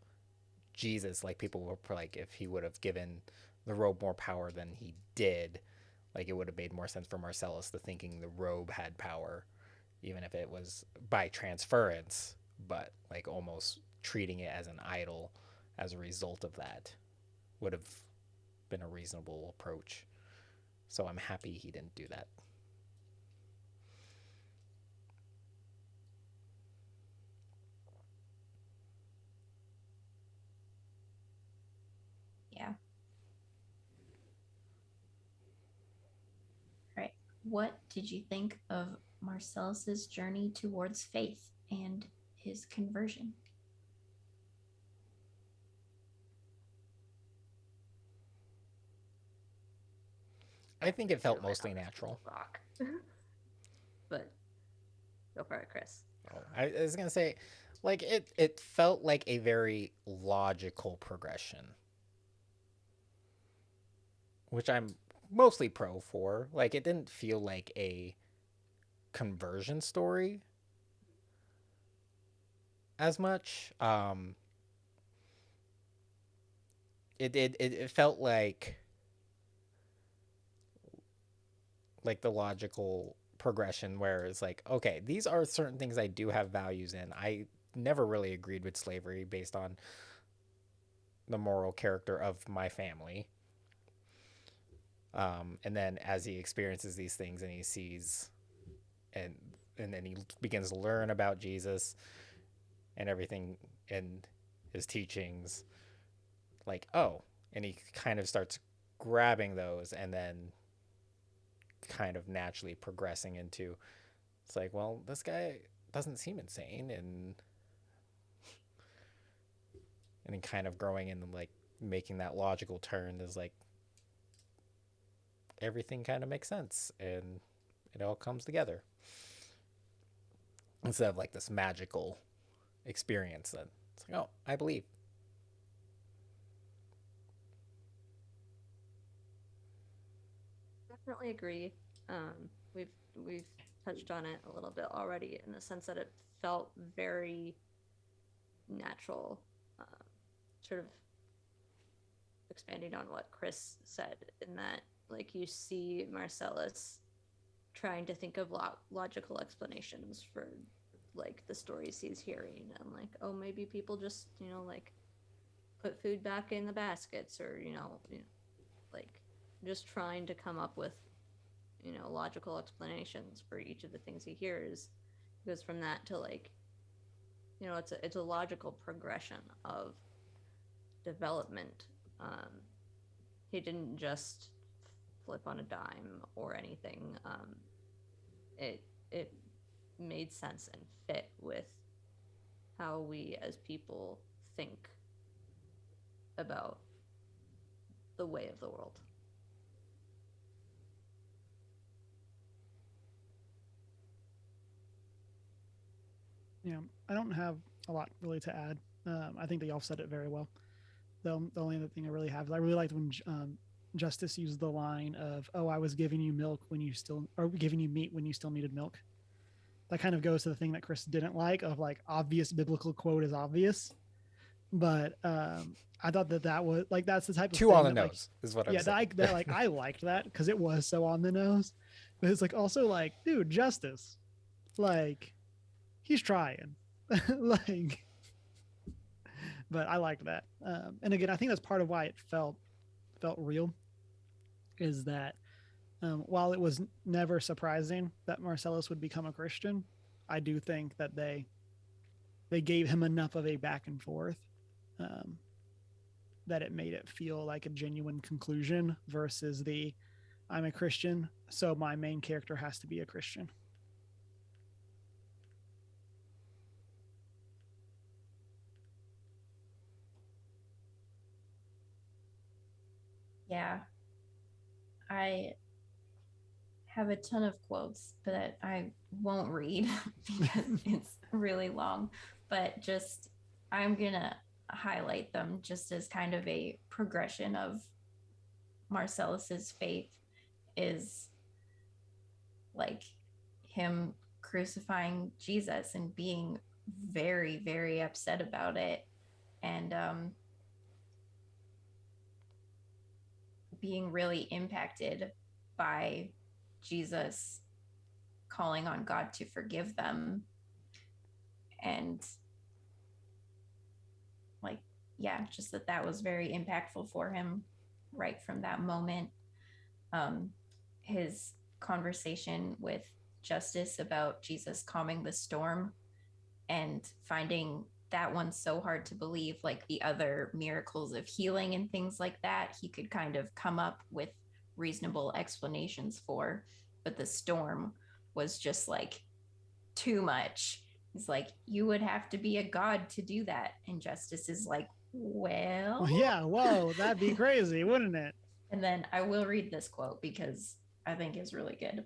Jesus, like people were like, if he would have given the robe more power than he did, like it would have made more sense for Marcellus the thinking the robe had power, even if it was by transference, but like almost treating it as an idol as a result of that would have been a reasonable approach. So I'm happy he didn't do that. Yeah. All right. What did you think of Marcellus's journey towards faith and his conversion? I think it felt mostly natural. But go for it, Chris. I was gonna say, like it felt like a very logical progression, which I'm mostly pro for. Like it didn't feel like a conversion story as much. It felt like the logical progression where it's like, okay, these are certain things I do have values in. I never really agreed with slavery based on the moral character of my family. And then as he experiences these things and he sees and then he begins to learn about Jesus and everything and his teachings, like, oh, and he kind of starts grabbing those and then kind of naturally progressing into, it's like, well, this guy doesn't seem insane, and then kind of growing and like making that logical turn is like everything kind of makes sense and it all comes together instead of like this magical experience that it's like, oh, I believe. definitely agree. We've touched on it a little bit already in the sense that it felt very natural, sort of expanding on what Chris said, in that like you see Marcellus trying to think of logical explanations for like the stories he's hearing, and like, oh, maybe people just, you know, like put food back in the baskets, or like just trying to come up with, you know, logical explanations for each of the things he hears. Goes from that to like, you know, it's a logical progression of development. He didn't just flip on a dime or anything. It made sense and fit with how we as people think about the way of the world. Yeah, I don't have a lot really to add. I think they all said it very well. The only other thing I really have is I really liked when Justice used the line of, "Oh, I was giving you milk when you still, or giving you meat when you still needed milk." That kind of goes to the thing that Chris didn't like of like obvious biblical quote is obvious, but I thought that was like that's the type of Too thing on the that, like, nose is what I'm yeah, saying. that like I liked that because it was so on the nose, but it's like also like, dude, Justice, like he's trying, like, but I liked that. And again, I think that's part of why it felt real, is that while it was never surprising that Marcellus would become a Christian, I do think that they gave him enough of a back and forth um, that it made it feel like a genuine conclusion versus the I'm a Christian, so my main character has to be a Christian. Yeah, I have a ton of quotes that I won't read because it's really long, but just I'm gonna highlight them just as kind of a progression of Marcellus's faith is like him crucifying Jesus and being very, very upset about it, and being really impacted by Jesus calling on God to forgive them. And like, yeah, just that was very impactful for him right from that moment. His conversation with Justice about Jesus calming the storm and finding that one so hard to believe, like the other miracles of healing and things like that, he could kind of come up with reasonable explanations for, but the storm was just like too much. He's like, you would have to be a god to do that. And Justice is like, well, Yeah, whoa, that'd be crazy, wouldn't it? and then I will read this quote because I think it's really good.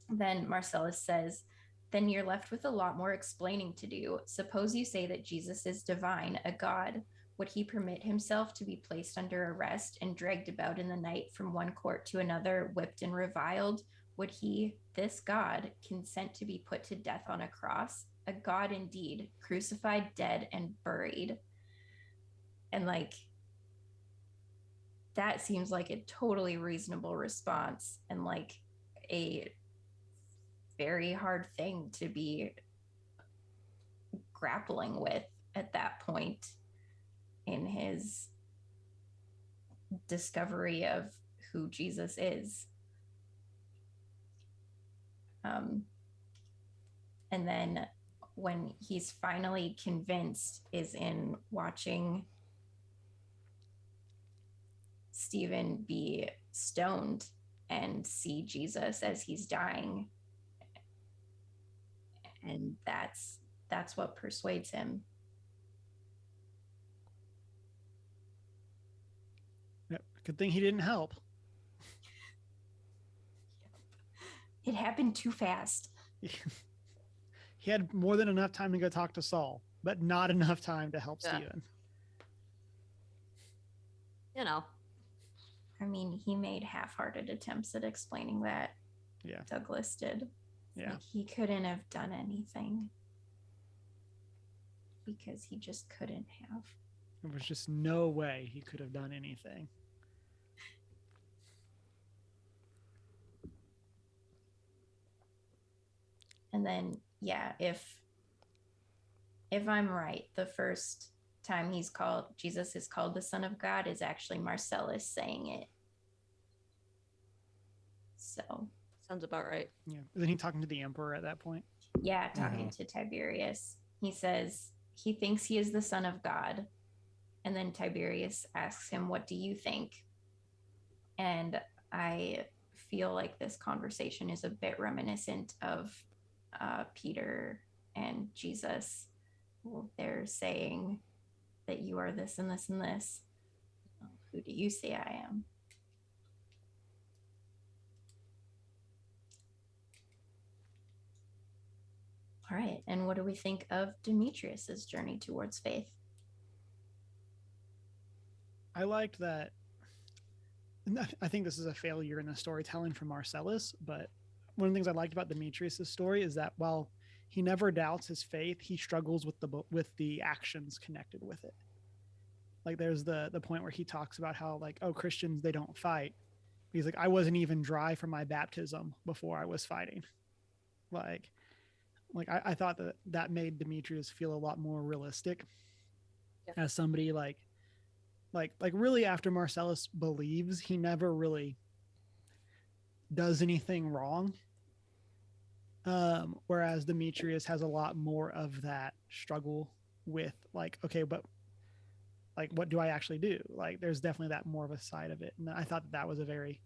Then Marcellus says, then you're left with a lot more explaining to do. Suppose you say that Jesus is divine, a god. Would he permit himself to be placed under arrest and dragged about in the night from one court to another, whipped and reviled? Would he, this God, consent to be put to death on a cross? A God indeed, crucified, dead, and buried. And like, that seems like a totally reasonable response and like a very hard thing to be grappling with at that point in his discovery of who Jesus is. And then when he's finally convinced is in watching Stephen be stoned and see Jesus as he's dying. And that's what persuades him. Yep. Good thing he didn't help. It happened too fast. He had more than enough time to go talk to Saul, but not enough time to help Stephen. You know, I mean, he made half-hearted attempts at explaining that. Yeah. Douglas did. Yeah. Like, he couldn't have done anything because he just couldn't have. There was just no way he could have done anything. And then, yeah, if I'm right, the first time Jesus is called the Son of God is actually Marcellus saying it. So sounds about right. Yeah. Isn't he talking to the emperor at that point? Yeah, talking to Tiberius. He says he thinks he is the Son of God. And then Tiberius asks him, "What do you think?" And I feel like this conversation is a bit reminiscent of Peter and Jesus. Well, they're saying that you are this and this and this. Who do you say I am? All right. And what do we think of Demetrius's journey towards faith? I liked that. I think this is a failure in the storytelling from Marcellus, but one of the things I liked about Demetrius's story is that while he never doubts his faith, he struggles with the actions connected with it. Like there's the point where he talks about how like, oh, Christians, they don't fight. He's like, I wasn't even dry from my baptism before I was fighting. Like I thought that made Demetrius feel a lot more realistic as somebody like really after Marcellus believes, he never really does anything wrong. Whereas Demetrius has a lot more of that struggle with like, okay, but like, what do I actually do? Like, there's definitely that more of a side of it. And I thought that was a very,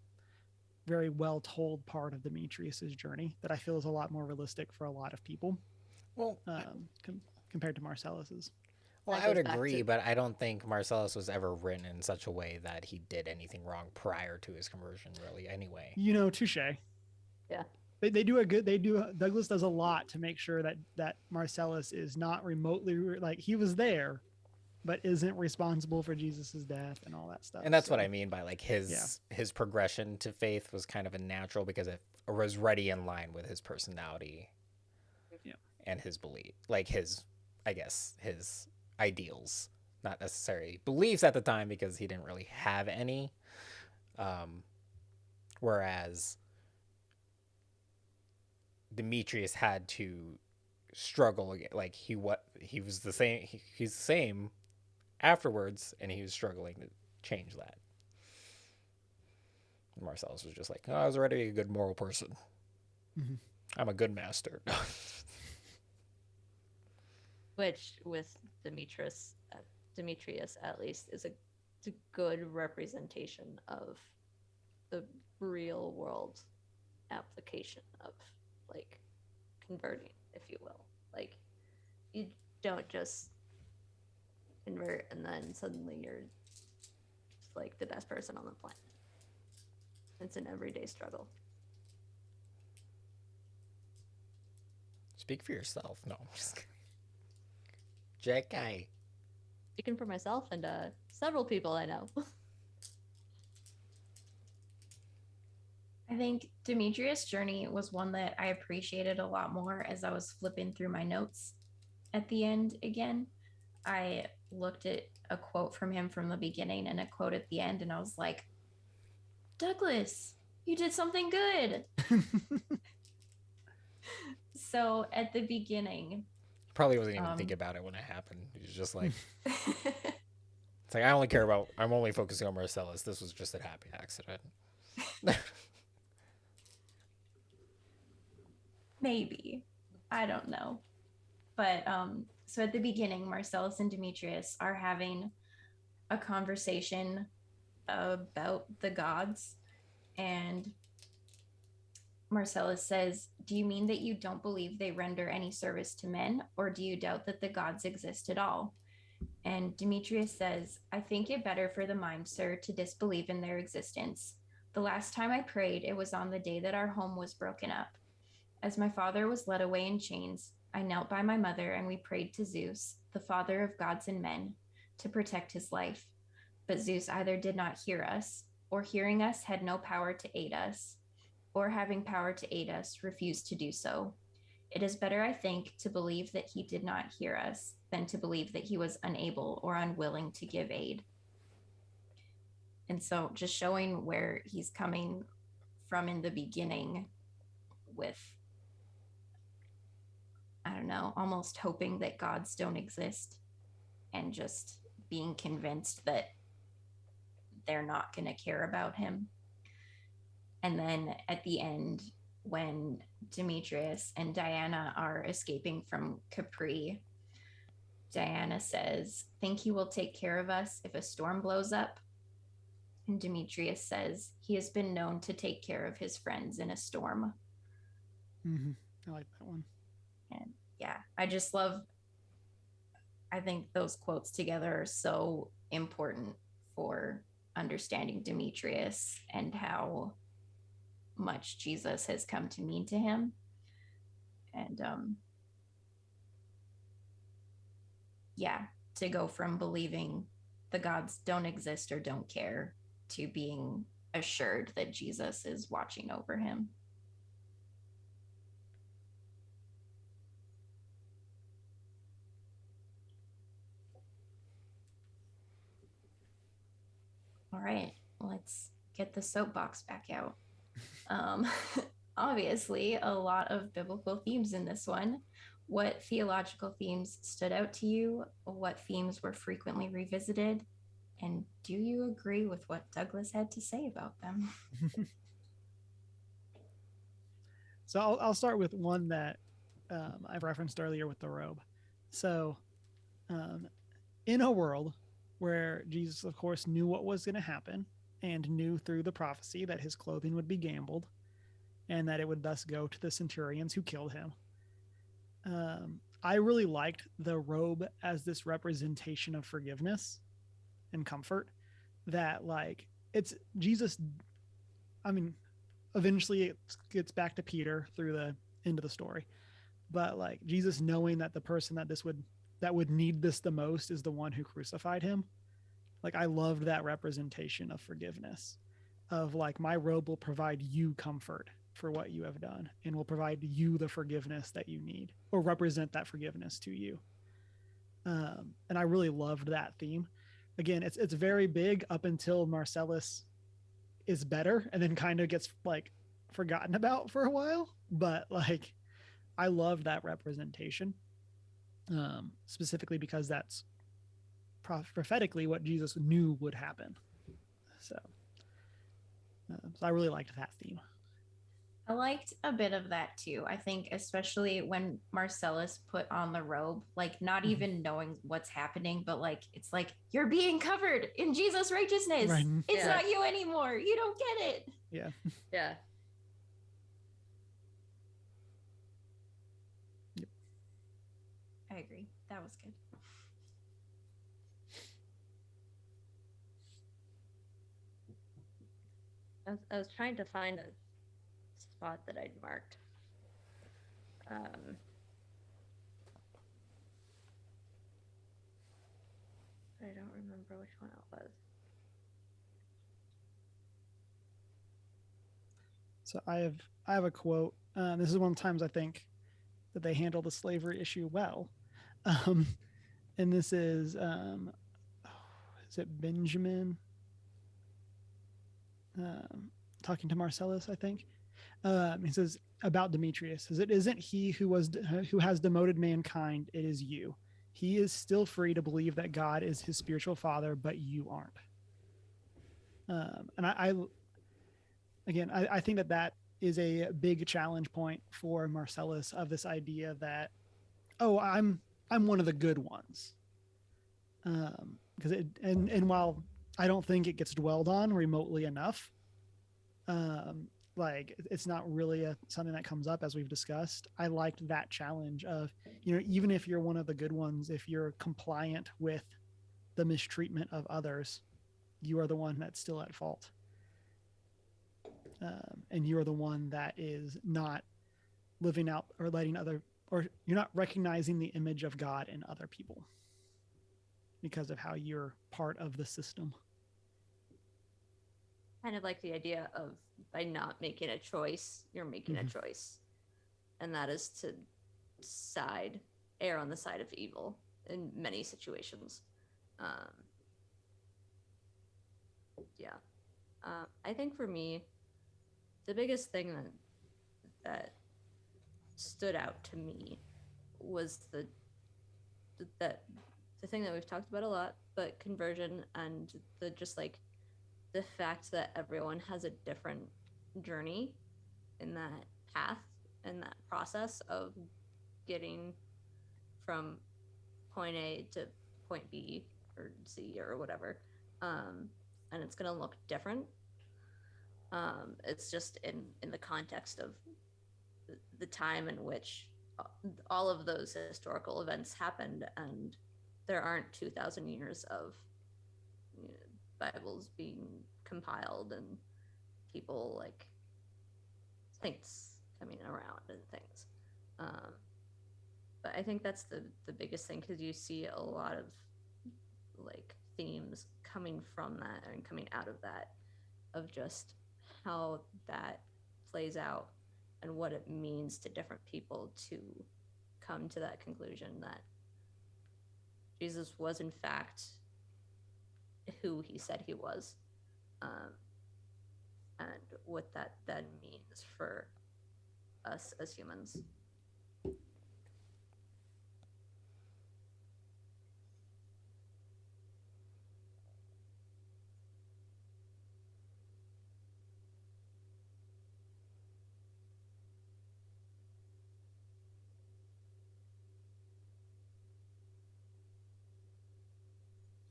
very well told part of Demetrius's journey that I feel is a lot more realistic for a lot of people. Well, compared to Marcellus's. Well, I would agree, but I don't think Marcellus was ever written in such a way that he did anything wrong prior to his conversion, really, anyway. Touche. Yeah. Douglas does a lot to make sure that Marcellus is not remotely, like, he was there, but isn't responsible for Jesus's death and all that stuff. And that's what I mean by, like, his progression to faith was kind of a natural because it was ready in line with his personality and his belief, like his ideals, not necessarily beliefs at the time because he didn't really have any. Whereas Demetrius had to struggle again. Like he was the same. He's the same afterwards, and he was struggling to change that. And Marcellus was just like, oh, I was already a good moral person. Mm-hmm. I'm a good master. Which with Demetrius at least is a good representation of the real world application of like converting, if you will. Like you don't just convert and then suddenly you're like the best person on the planet. It's an everyday struggle. Speak for yourself. No, I'm just kidding. JK. Speaking for myself and several people I know. I think Demetrius' journey was one that I appreciated a lot more as I was flipping through my notes at the end again. I looked at a quote from him from the beginning and a quote at the end, and I was like, Douglas, you did something good. So at the beginning, probably wasn't even thinking about it when it happened. He was just like, it's like, I'm only focusing on Marcellus. This was just a happy accident. Maybe. I don't know. But so at the beginning, Marcellus and Demetrius are having a conversation about the gods. And Marcellus says, do you mean that you don't believe they render any service to men, or do you doubt that the gods exist at all? And Demetrius says, I think it better for the mind, sir, to disbelieve in their existence. The last time I prayed, it was on the day that our home was broken up. As my father was led away in chains, I knelt by my mother and we prayed to Zeus, the father of gods and men, to protect his life. But Zeus either did not hear us, or hearing us had no power to aid us, or having power to aid us refused to do so. It is better, I think, to believe that he did not hear us than to believe that he was unable or unwilling to give aid. And so just showing where he's coming from in the beginning with, I don't know, almost hoping that gods don't exist and just being convinced that they're not going to care about him. And then at the end, when Demetrius and Diana are escaping from Capri, Diana says, "Think he will take care of us if a storm blows up?" And Demetrius says, "He has been known to take care of his friends in a storm." Mm-hmm. I like that one. And yeah, I think those quotes together are so important for understanding Demetrius and how much Jesus has come to mean to him. And yeah, to go from believing the gods don't exist or don't care to being assured that Jesus is watching over him. All right, let's get the soapbox back out. Obviously, a lot of biblical themes in this one. What theological themes stood out to you? What themes were frequently revisited? And do you agree with what Douglas had to say about them? So I'll start with one that I've referenced earlier with the robe. So, in a world where Jesus, of course, knew what was going to happen and knew through the prophecy that his clothing would be gambled and that it would thus go to the centurions who killed him, I really liked the robe as this representation of forgiveness and comfort. That, like, it's Jesus. I mean, eventually it gets back to Peter through the end of the story, but like Jesus knowing that the person that would need this the most is the one who crucified him. Like, I loved that representation of forgiveness, of like, my robe will provide you comfort for what you have done and will provide you the forgiveness that you need, or represent that forgiveness to you. And I really loved that theme. Again, it's very big up until Marcellus is better and then kind of gets like forgotten about for a while, but like, I love that representation, specifically because that's prophetically what Jesus knew would happen. So I really liked that theme. I liked a bit of that too. I think especially when Marcellus put on the robe, like not even knowing what's happening, but like it's like, you're being covered in Jesus' righteousness. Right. It's not you anymore. You don't get it. Yeah. Yeah. Yep. I agree. That was good. I was trying to find a spot that I'd marked. I don't remember which one it was. So I have a quote. This is one of the times I think that they handle the slavery issue well. And this is it Benjamin talking to Marcellus, I think. He says about Demetrius, says, "It isn't he who has demoted mankind, it is you. He is still free to believe that God is his spiritual father, but you aren't." And I think that is a big challenge point for Marcellus, of this idea that, oh, I'm one of the good ones. Because and while I don't think it gets dwelled on remotely enough, like, it's not really something that comes up, as we've discussed. I liked that challenge of, even if you're one of the good ones, if you're compliant with the mistreatment of others, you are the one that's still at fault. And you are the one that is not living out or or you're not recognizing the image of God in other people because of how you're part of the system. kind of like the idea of by not making a choice, you're making a choice. And that is to err on the side of evil in many situations. Yeah. I think for me, the biggest thing that stood out to me was the thing that we've talked about a lot, but conversion and the just like the fact that everyone has a different journey in that path and that process of getting from point A to point B or C or whatever. And it's going to look different. It's just in the context of the time in which all of those historical events happened, and there aren't 2,000 years of Bibles being compiled and people like saints coming around and things. But I think that's the biggest thing, because you see a lot of like themes coming from that and coming out of that, of just how that plays out and what it means to different people to come to that conclusion that Jesus was in fact who he said he was, and what that then means for us as humans.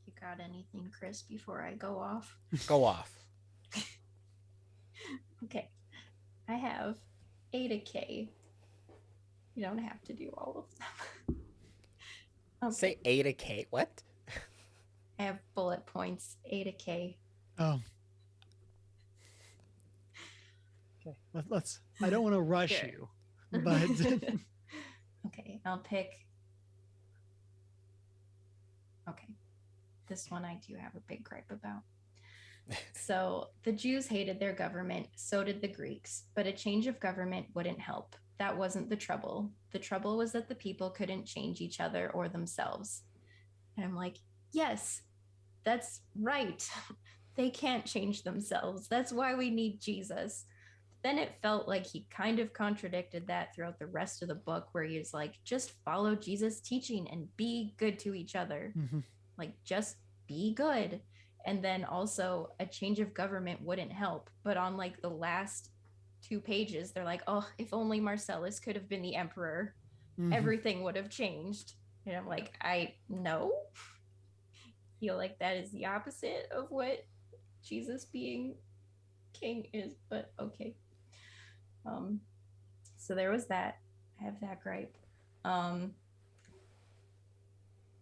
You got anything, Chris, before I go off? Go off. Okay. I have A to K. You don't have to do all of them. Okay. Say A to K. What? I have bullet points, A to K. Oh. Okay. Let's. I don't want to rush Sure. you, but Okay, I'll pick. Okay. This one I do have a big gripe about. So the Jews hated their government, so did the Greeks, but a change of government wouldn't help. That wasn't the trouble. The trouble was that the people couldn't change each other or themselves. And I'm like, yes, that's right. They can't change themselves. That's why we need Jesus. Then it felt like he kind of contradicted that throughout the rest of the book, where he was like, just follow Jesus' teaching and be good to each other. Like, just be good. And then also a change of government wouldn't help. But on like the last 2 pages, they're like, oh, if only Marcellus could have been the emperor, everything would have changed. And I'm like, I feel like that is the opposite of what Jesus being king is, but okay. So there was that. I have that gripe.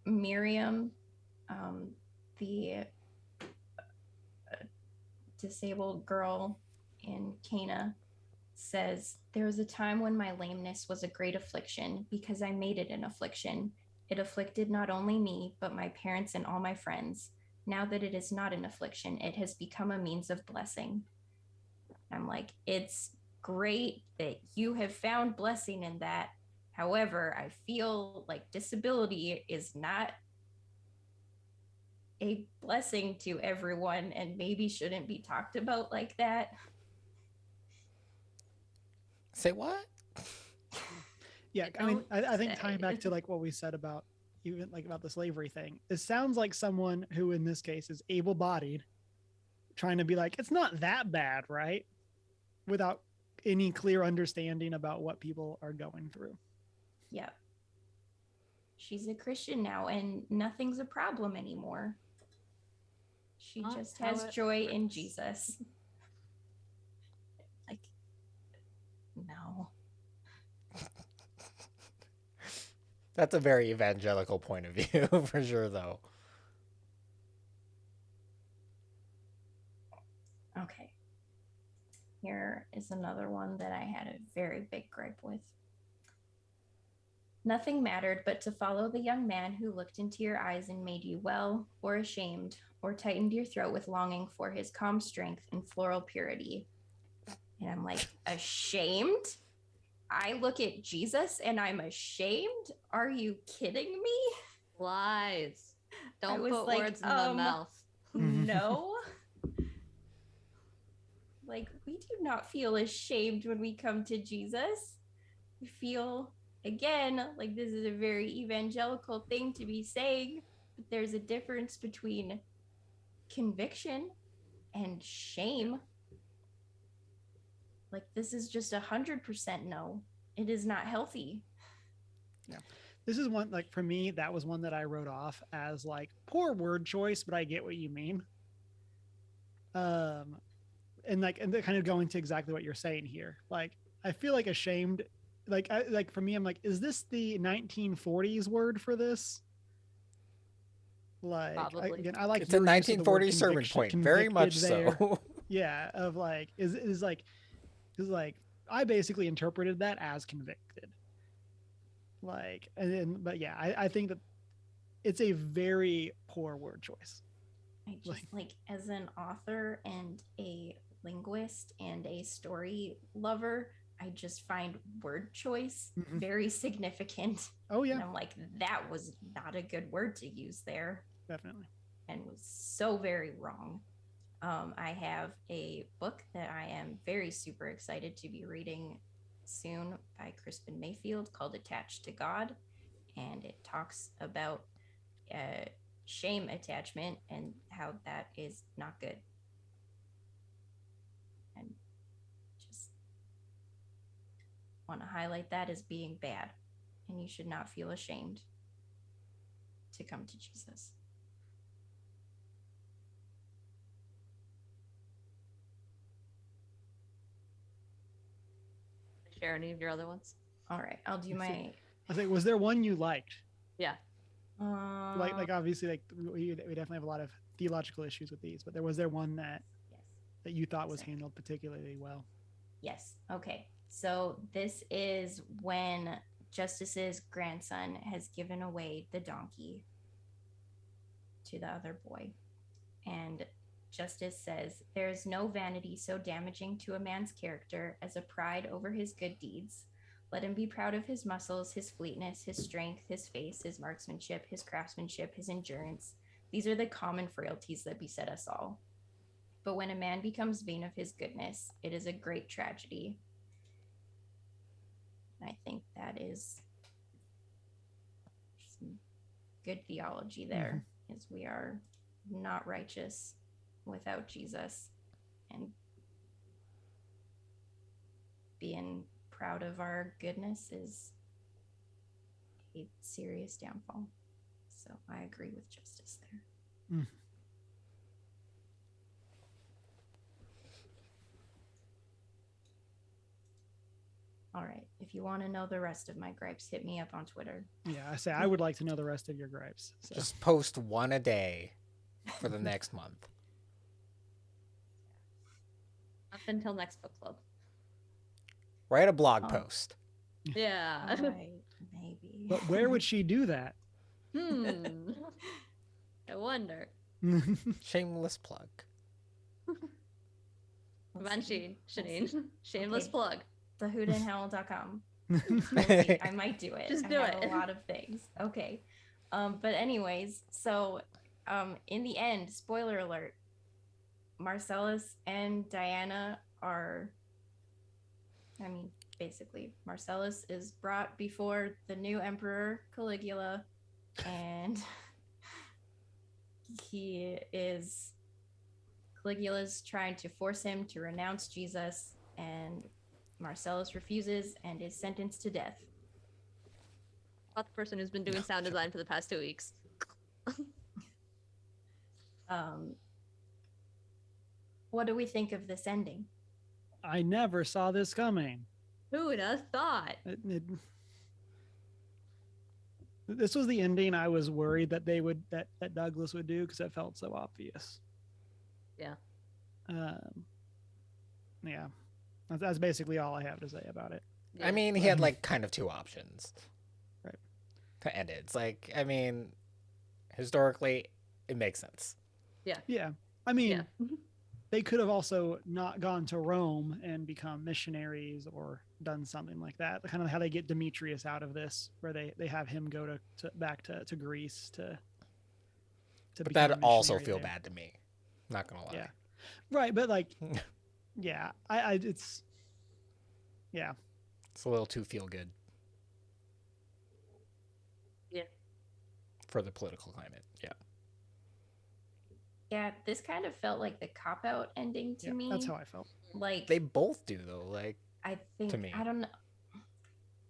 Miriam, the disabled girl in Cana, says, there was a time when my lameness was a great affliction because I made it an affliction. It afflicted not only me, but my parents and all my friends. Now that it is not an affliction, it has become a means of blessing. I'm like, it's great that you have found blessing in that. However, I feel like disability is not a blessing to everyone and maybe shouldn't be talked about like that. Say what? Yeah, I mean, I think tying back to like what we said about even like about the slavery thing, it sounds like someone who in this case is able-bodied trying to be like, it's not that bad, right? Without any clear understanding about what people are going through. Yeah. She's a Christian now and nothing's a problem anymore. She just has joy in Jesus. Like, no. That's a very evangelical point of view for sure, though. Okay. Here is another one that I had a very big gripe with. Nothing mattered but to follow the young man who looked into your eyes and made you well or ashamed, or tightened your throat with longing for his calm strength and floral purity. And I'm like, ashamed? I look at Jesus and I'm ashamed? Are you kidding me? Lies. Don't was put like, words in my mouth. No. Like, we do not feel ashamed when we come to Jesus. We feel, again, like this is a very evangelical thing to be saying, but there's a difference between conviction and shame. Like, this is just 100% no. It is not healthy. Yeah. This is one, like, for me, that was one that I wrote off as like poor word choice, but I get what you mean. And they're kind of going to exactly what you're saying here. Like, I feel like ashamed. Like for me, I'm like, is this the 1940s word for this? Like, Probably. again, I like It's a your use of the word 1940s sermon point, very much there. so. Yeah, of like, is like I basically interpreted that as convicted. Like, but yeah, I think that it's a very poor word choice. I just like, as an author and a linguist and a story lover, I just find word choice very significant. Oh yeah. And I'm like, that was not a good word to use there. Definitely. And was so very wrong. I have a book that I am very super excited to be reading soon by Crispin Mayfield called Attached to God. And it talks about shame attachment and how that is not good. And just want to highlight that as being bad. And you should not feel ashamed to come to Jesus. Share any of your other ones? All right, I'll do my. I think, was there one you liked? Yeah. Like obviously, like we definitely have a lot of theological issues with these, but was there one that that you thought was handled particularly well? Yes. Okay. So this is when Justice's grandson has given away the donkey to the other boy. And Justice says, "There is no vanity so damaging to a man's character as a pride over his good deeds. Let him be proud of his muscles, his fleetness, his strength, his face, his marksmanship, his craftsmanship, his endurance. These are the common frailties that beset us all. But when a man becomes vain of his goodness, it is a great tragedy." I think that is some good theology there, is we are not righteous without Jesus, and being proud of our goodness is a serious downfall. So I agree with Justice there. All right. If you want to know the rest of my gripes, hit me up on Twitter. Yeah, I say I would like to know the rest of your gripes. So. Just post one a day for the next month. Up until next book club. Write a blog post. Yeah. All right, maybe. But where would she do that? I wonder. Shameless plug. Banshee, Shanine. Shameless plug. thehootinhell.com. I might do it. Just do I have it. a lot of things. Okay. But anyways, so in the end, spoiler alert, Marcellus and Diana are, I mean, basically, Marcellus is brought before the new emperor, Caligula, and Caligula's trying to force him to renounce Jesus, and Marcellus refuses and is sentenced to death. About the person who's been doing sound design for the past 2 weeks. What do we think of this ending? I never saw this coming. Who would have thought? This was the ending I was worried that that Douglas would do, because it felt so obvious. Yeah. Yeah. That's basically all I have to say about it. I mean, he had like kind of two options. Right. to end it. It's like, I mean, historically, it makes sense. Yeah. I mean, Yeah. they could have also not gone to Rome and become missionaries or done something like that. Kind of how they get Demetrius out of this, where they have him go back to Greece to But become that a also missionary feel there. bad to me. Not gonna lie. Yeah. Right, but like, yeah, I it's, yeah, It's a little too feel good. Yeah. For the political climate. Yeah. Yeah, this kind of felt like the cop out ending to yeah, me. that's how I felt. Like, They both do though. Like, I think, to me. I don't know,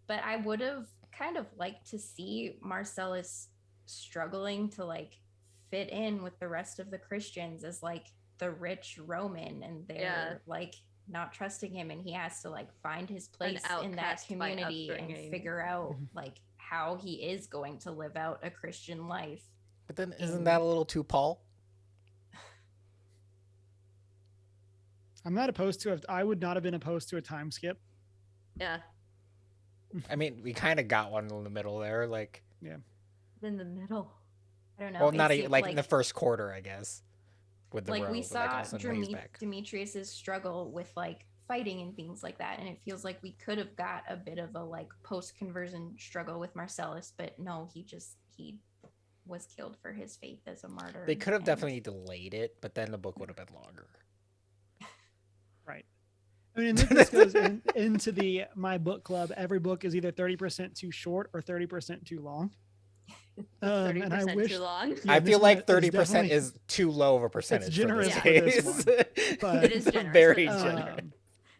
but I would have kind of liked to see Marcellus struggling to like fit in with the rest of the Christians as like the rich Roman, and they're like not trusting him, and he has to like find his place in that outcast by community and upbringing. figure out Mhm. like how he is going to live out a Christian life. But then isn't that a little too Paul? I'm not opposed to it. I would not have been opposed to a time skip. Yeah. I mean, we kind of got one in the middle there. Like, In the middle. I don't know. well, it not even seemed like in the first quarter, I guess. With the like robe, we but, like, all saw of a sudden he's back. Demetrius's struggle with like fighting and things like that, and it feels like we could have got a bit of a like post-conversion struggle with Marcellus, but no, he was killed for his faith as a martyr. They could have definitely delayed it, but then the book would have been longer. Right. I mean, and this goes into my book club. Every book is either 30% too short or 30% too long. 30% and I wish too long. Yeah, I this feel one like is 30% definitely- is too low of a percentage. It's generous for for this case. one, but It is generous Very for this one. generous.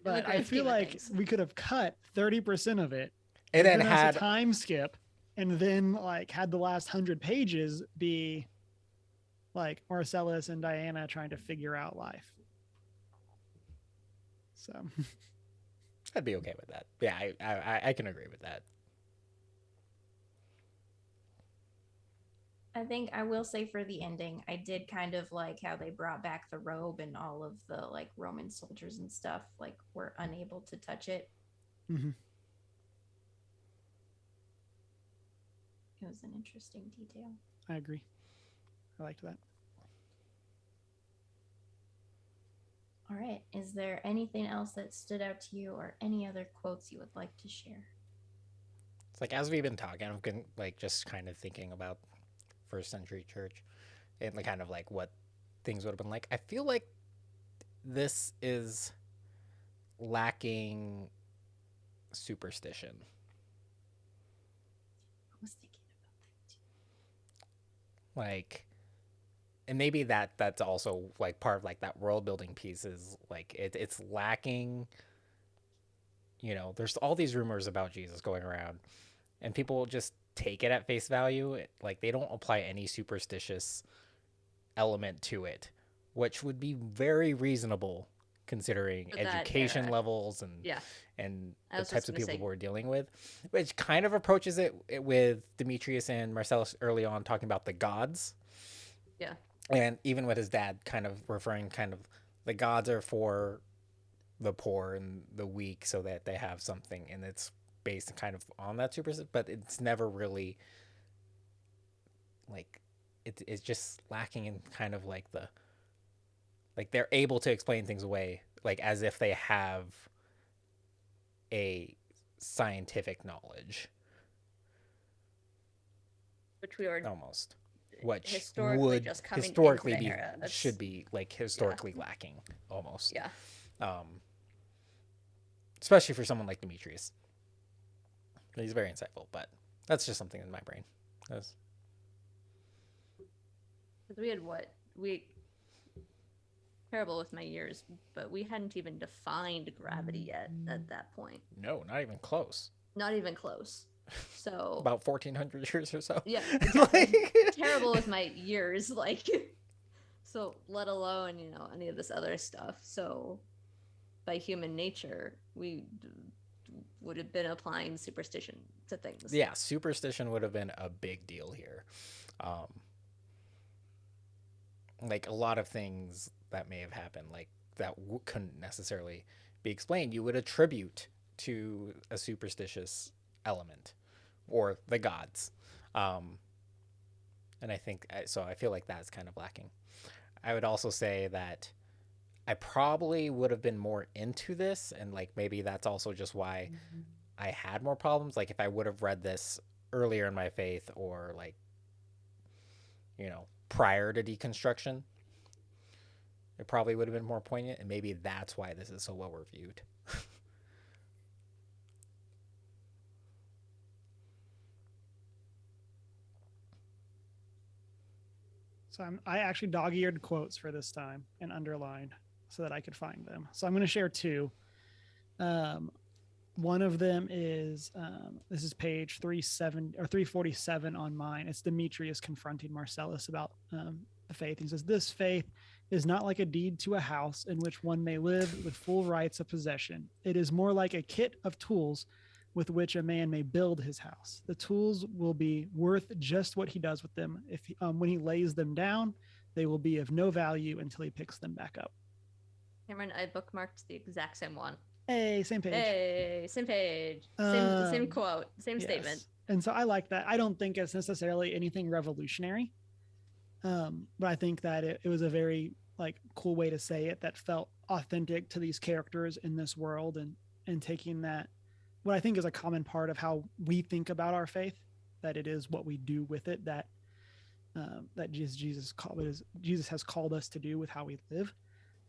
But I grand feel scheme of like things. we could have cut 30% of it And then given us had a time skip, and then like had the last 100 pages be like Marcellus and Diana trying to figure out life. So I'd be okay with that. Yeah, I can agree with that. I think I will say for the ending, I did kind of like how they brought back the robe, and all of the like Roman soldiers and stuff like were unable to touch it. mhm. It was an interesting detail. I agree. I liked that. All right. Is there anything else that stood out to you, or any other quotes you would like to share? It's like, as we've been talking, I've been like just kind of thinking about first century church and like kind of like what things would have been like. I feel like this is lacking superstition. I was thinking about that too. Like, and maybe that's also like part of like that world building piece is like it's lacking. You know, there's all these rumors about Jesus going around, and people just take it at face value. Like, they don't apply any superstitious element to it, which would be very reasonable considering For that education era. levels and Yeah. and I the was types just of gonna people say- we're dealing with, which kind of approaches it with Demetrius and Marcellus early on talking about the gods. Yeah. And even with his dad kind of referring kind of the gods are for the poor and the weak so that they have something, and it's based kind of on that but it's never really like it's just lacking in kind of like the like they're able to explain things away like as if they have a scientific knowledge, Which we are almost, which historically would just coming into historically the be era. That's- should be like historically lacking almost. Yeah. Especially for someone like Demetrius. He's very insightful, but that's just something in my brain. That's... Because we had terrible with my years, but we hadn't even defined gravity yet at that point. No, not even close. Not even close. So About 1400 years or so. yeah, Like- terrible with my years, like so let alone, any of this other stuff. So by human nature, we would have been applying superstition to things. Yeah, superstition would have been a big deal here. Like a lot of things that may have happened, like that couldn't necessarily be explained, you would attribute to a superstitious element or the gods. And I think so. I feel like that's kind of lacking. I would also say that I probably would have been more into this, and like maybe that's also just why I had more problems. Like if I would have read this earlier in my faith, or like, prior to deconstruction, it probably would have been more poignant, and maybe that's why this is so well reviewed. So I actually dog-eared quotes for this time and underlined so that I could find them. So I'm going to share two. One of them is this is page 347 on mine. It's Demetrius confronting Marcellus about the faith. He says, "This faith is not like a deed to a house in which one may live with full rights of possession. It is more like a kit of tools with which a man may build his house. The tools will be worth just what he does with them. When he lays them down, they will be of no value until he picks them back up." Cameron, I bookmarked the exact same one. Hey, same page. Hey, same page. Same quote, same statement. And so I like that. I don't think it's necessarily anything revolutionary, but I think that it was a very cool way to say it that felt authentic to these characters in this world, and taking that, what I think is a common part of how we think about our faith, that it is what we do with it, that Jesus has called us to do with how we live.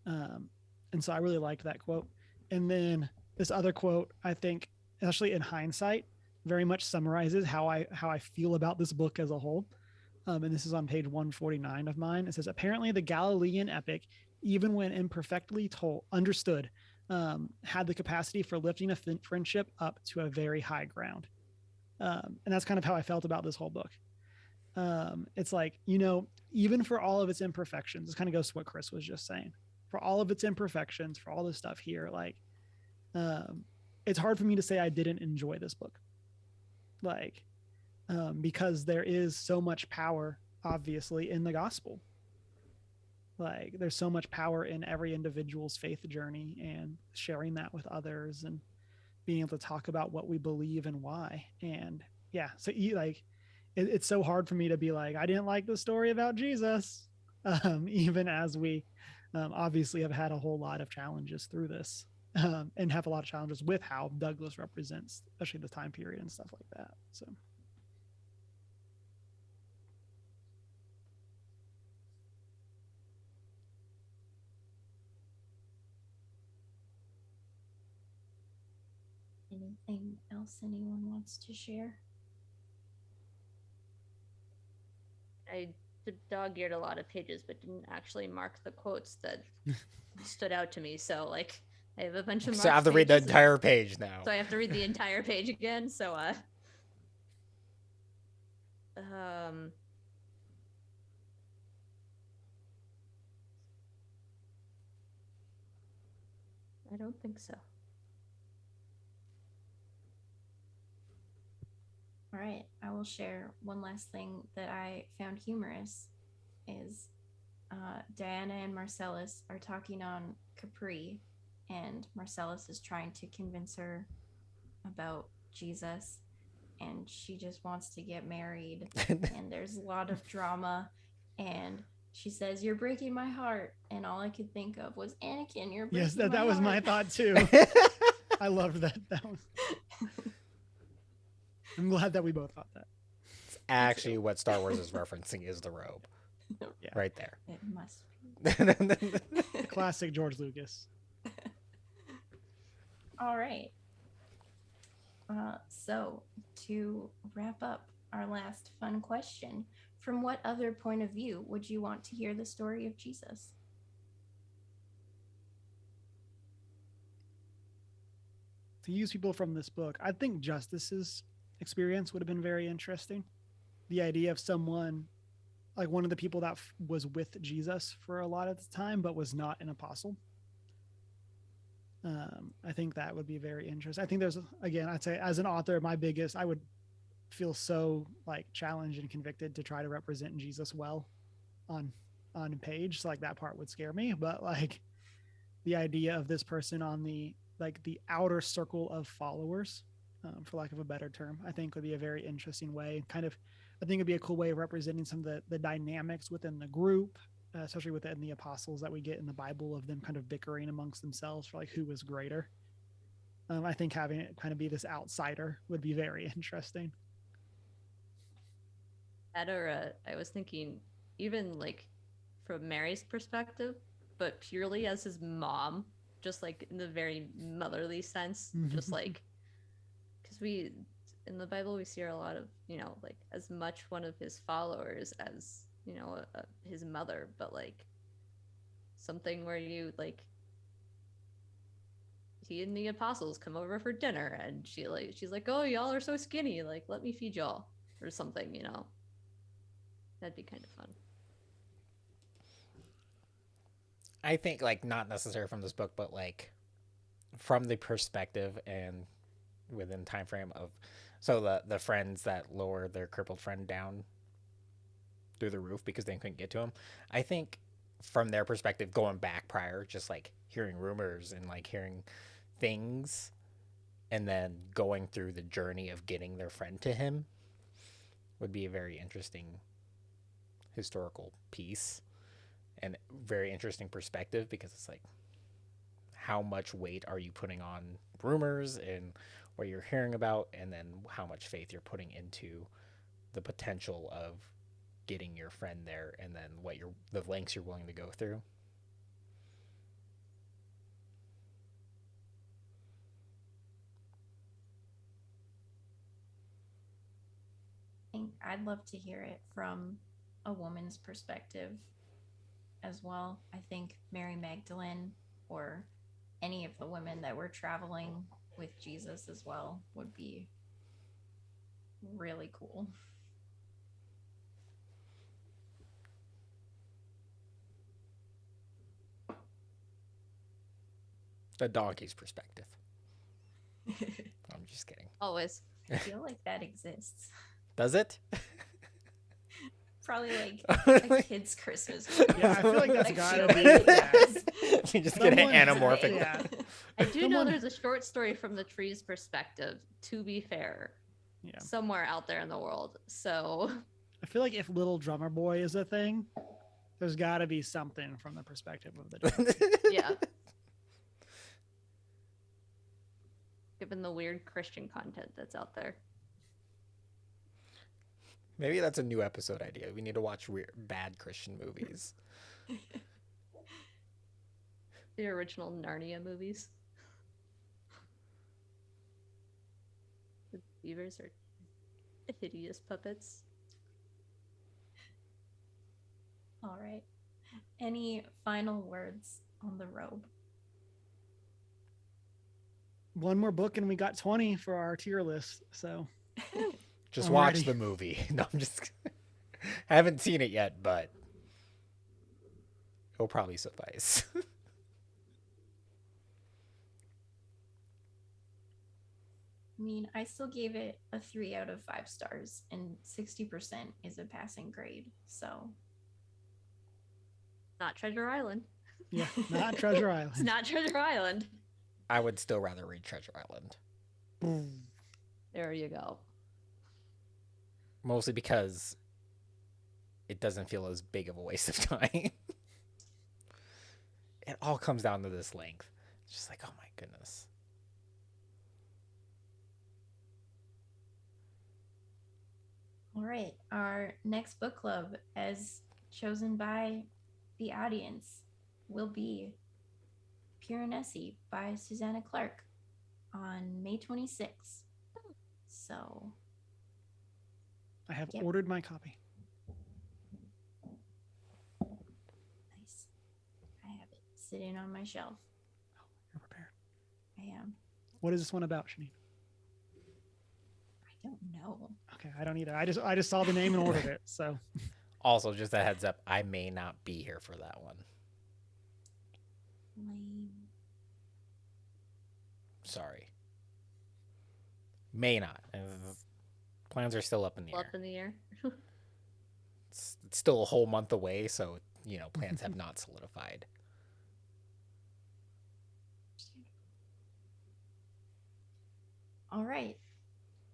And so I really liked that quote. And then this other quote, I think, especially in hindsight, very much summarizes how I feel about this book as a whole. And this is on page 149 of mine. It says, "Apparently the Galilean epic, even when imperfectly understood, had the capacity for lifting a friendship up to a very high ground." And that's kind of how I felt about this whole book. It's like, even for all of its imperfections, this kind of goes to what Chris was just saying. For all of its imperfections, for all this stuff here, it's hard for me to say I didn't enjoy this book. Because there is so much power, obviously, in the gospel. There's so much power in every individual's faith journey, and sharing that with others, and being able to talk about what we believe and why. And yeah, so it's so hard for me to be like, I didn't like the story about Jesus, even as we obviously have had a whole lot of challenges through this, and have a lot of challenges with how Douglas represents, especially the time period and stuff like that. So. Anything else anyone wants to share? I dog-eared a lot of pages, but didn't actually mark the quotes that stood out to me. So I have a bunch of. So I have to read the entire page now. So I have to read the entire page again. So I don't think so. All right, I will share one last thing that I found humorous is Diana and Marcellus are talking on Capri, and Marcellus is trying to convince her about Jesus, and she just wants to get married, and there's a lot of drama, and she says, "You're breaking my heart," and all I could think of was, "Anakin, you're breaking my heart." Yes, that was my thought too. I loved that. I'm glad that we both thought that. It's actually what Star Wars is referencing is the robe. Yeah. Right there. It must be. The classic George Lucas. All right. So to wrap up our last fun question, from what other point of view would you want to hear the story of Jesus? To use people from this book, I think Justice's experience would have been very interesting. The idea of someone like one of the people that was with Jesus for a lot of the time, but was not an apostle. I think that would be very interesting. I think I'd say as an author, I would feel so challenged and convicted to try to represent Jesus well on page. So that part would scare me, but the idea of this person on the outer circle of followers, for lack of a better term, I think would be a very interesting way, kind of I think it'd be a cool way of representing some of the dynamics within the group, especially within the apostles that we get in the Bible of them kind of bickering amongst themselves for like who was greater. I think having it kind of be this outsider would be very interesting. I was thinking, even like from Mary's perspective, but purely as his mom, just like in the very motherly sense, just like because we in the Bible we see her a lot of, like as much one of his followers as his mother, but like something where you like he and the apostles come over for dinner and she's like, oh, y'all are so skinny, like let me feed y'all or something, that'd be kind of fun. I think like not necessarily from this book, but like from the perspective and within time frame of the friends that lower their crippled friend down through the roof because they couldn't get to him. I think from their perspective, going back prior, just like hearing rumors and like hearing things, and then going through the journey of getting their friend to him would be a very interesting historical piece and very interesting perspective, because it's like, how much weight are you putting on rumors and what you're hearing about, and then how much faith you're putting into the potential of getting your friend there, and then the lengths you're willing to go through. I'd love to hear it from a woman's perspective as well. I think Mary Magdalene or any of the women that were traveling with Jesus as well would be really cool. The donkey's perspective. I'm just kidding. Always. I feel like that exists. Does it? Probably like a kid's Christmas movie. Yeah, I feel like that's I gotta feel be. like Yeah. You just get an Someone- anamorphic. Yeah. I do know Someone- there's a short story from the tree's perspective, to be fair, Yeah. somewhere out there in the world. So I feel like if Little Drummer Boy is a thing, there's got to be something from the perspective of the donkey. yeah. Given the weird Christian content that's out there. Maybe that's a new episode idea. We need to watch bad Christian movies. The original Narnia movies. The beavers are hideous puppets. All right. Any final words on the Robe? One more book and we got 20 for our tier list. So Just I'm watch ready. the movie. No, I'm just. I haven't seen it yet, but it'll probably suffice. I mean, I still gave it a 3 out of 5 stars, and 60% is a passing grade. So, Not Treasure Island. yeah, not Treasure It's Island. not Treasure Island. I would still rather read Treasure Island. There you go. Mostly because it doesn't feel as big of a waste of time. It all comes down to this length. It's just like, oh my goodness. all right. Our next book club, as chosen by the audience, will be Piranesi by Susanna Clark on May 26th. So, I have Yep. ordered my copy. nice. I have it sitting on my shelf. You're prepared. I am. What is this one about, Shanine? I don't know. Okay, I don't either. I just saw the name and ordered it. So Also, just a heads up, I may not be here for that one. Lame. Sorry. May not. Plans are still up in the Up air. in the air. It's still a whole month away, so, plans have not solidified. All right.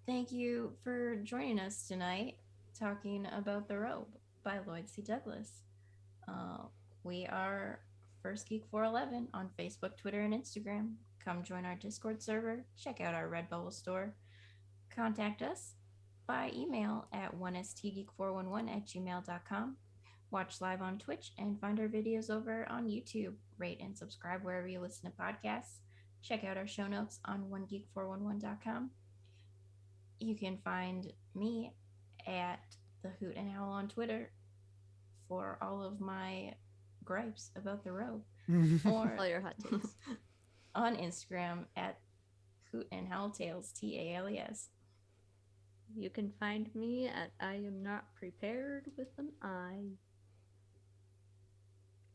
Thank you for joining us tonight. talking about The Robe by Lloyd C Douglas. We are First Geek 411 on Facebook, Twitter, and Instagram. Come join our Discord server. Check out our Redbubble store. Contact us by email at 1stgeek411@gmail.com. Watch live on Twitch and find our videos over on YouTube. Rate and subscribe wherever you listen to podcasts. Check out our show notes on onegeek411.com. You can find me at the Hoot and Howl on Twitter for all of my gripes about The Robe, or All your hot takes. on Instagram at Hoot and Howl Tales, TALES. You can find me at I am not prepared with an I.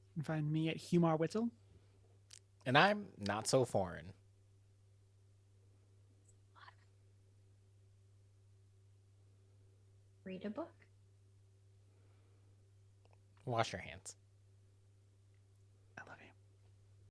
You can find me at Humar Whittle. And I'm not so foreign. Read a book. Wash your hands.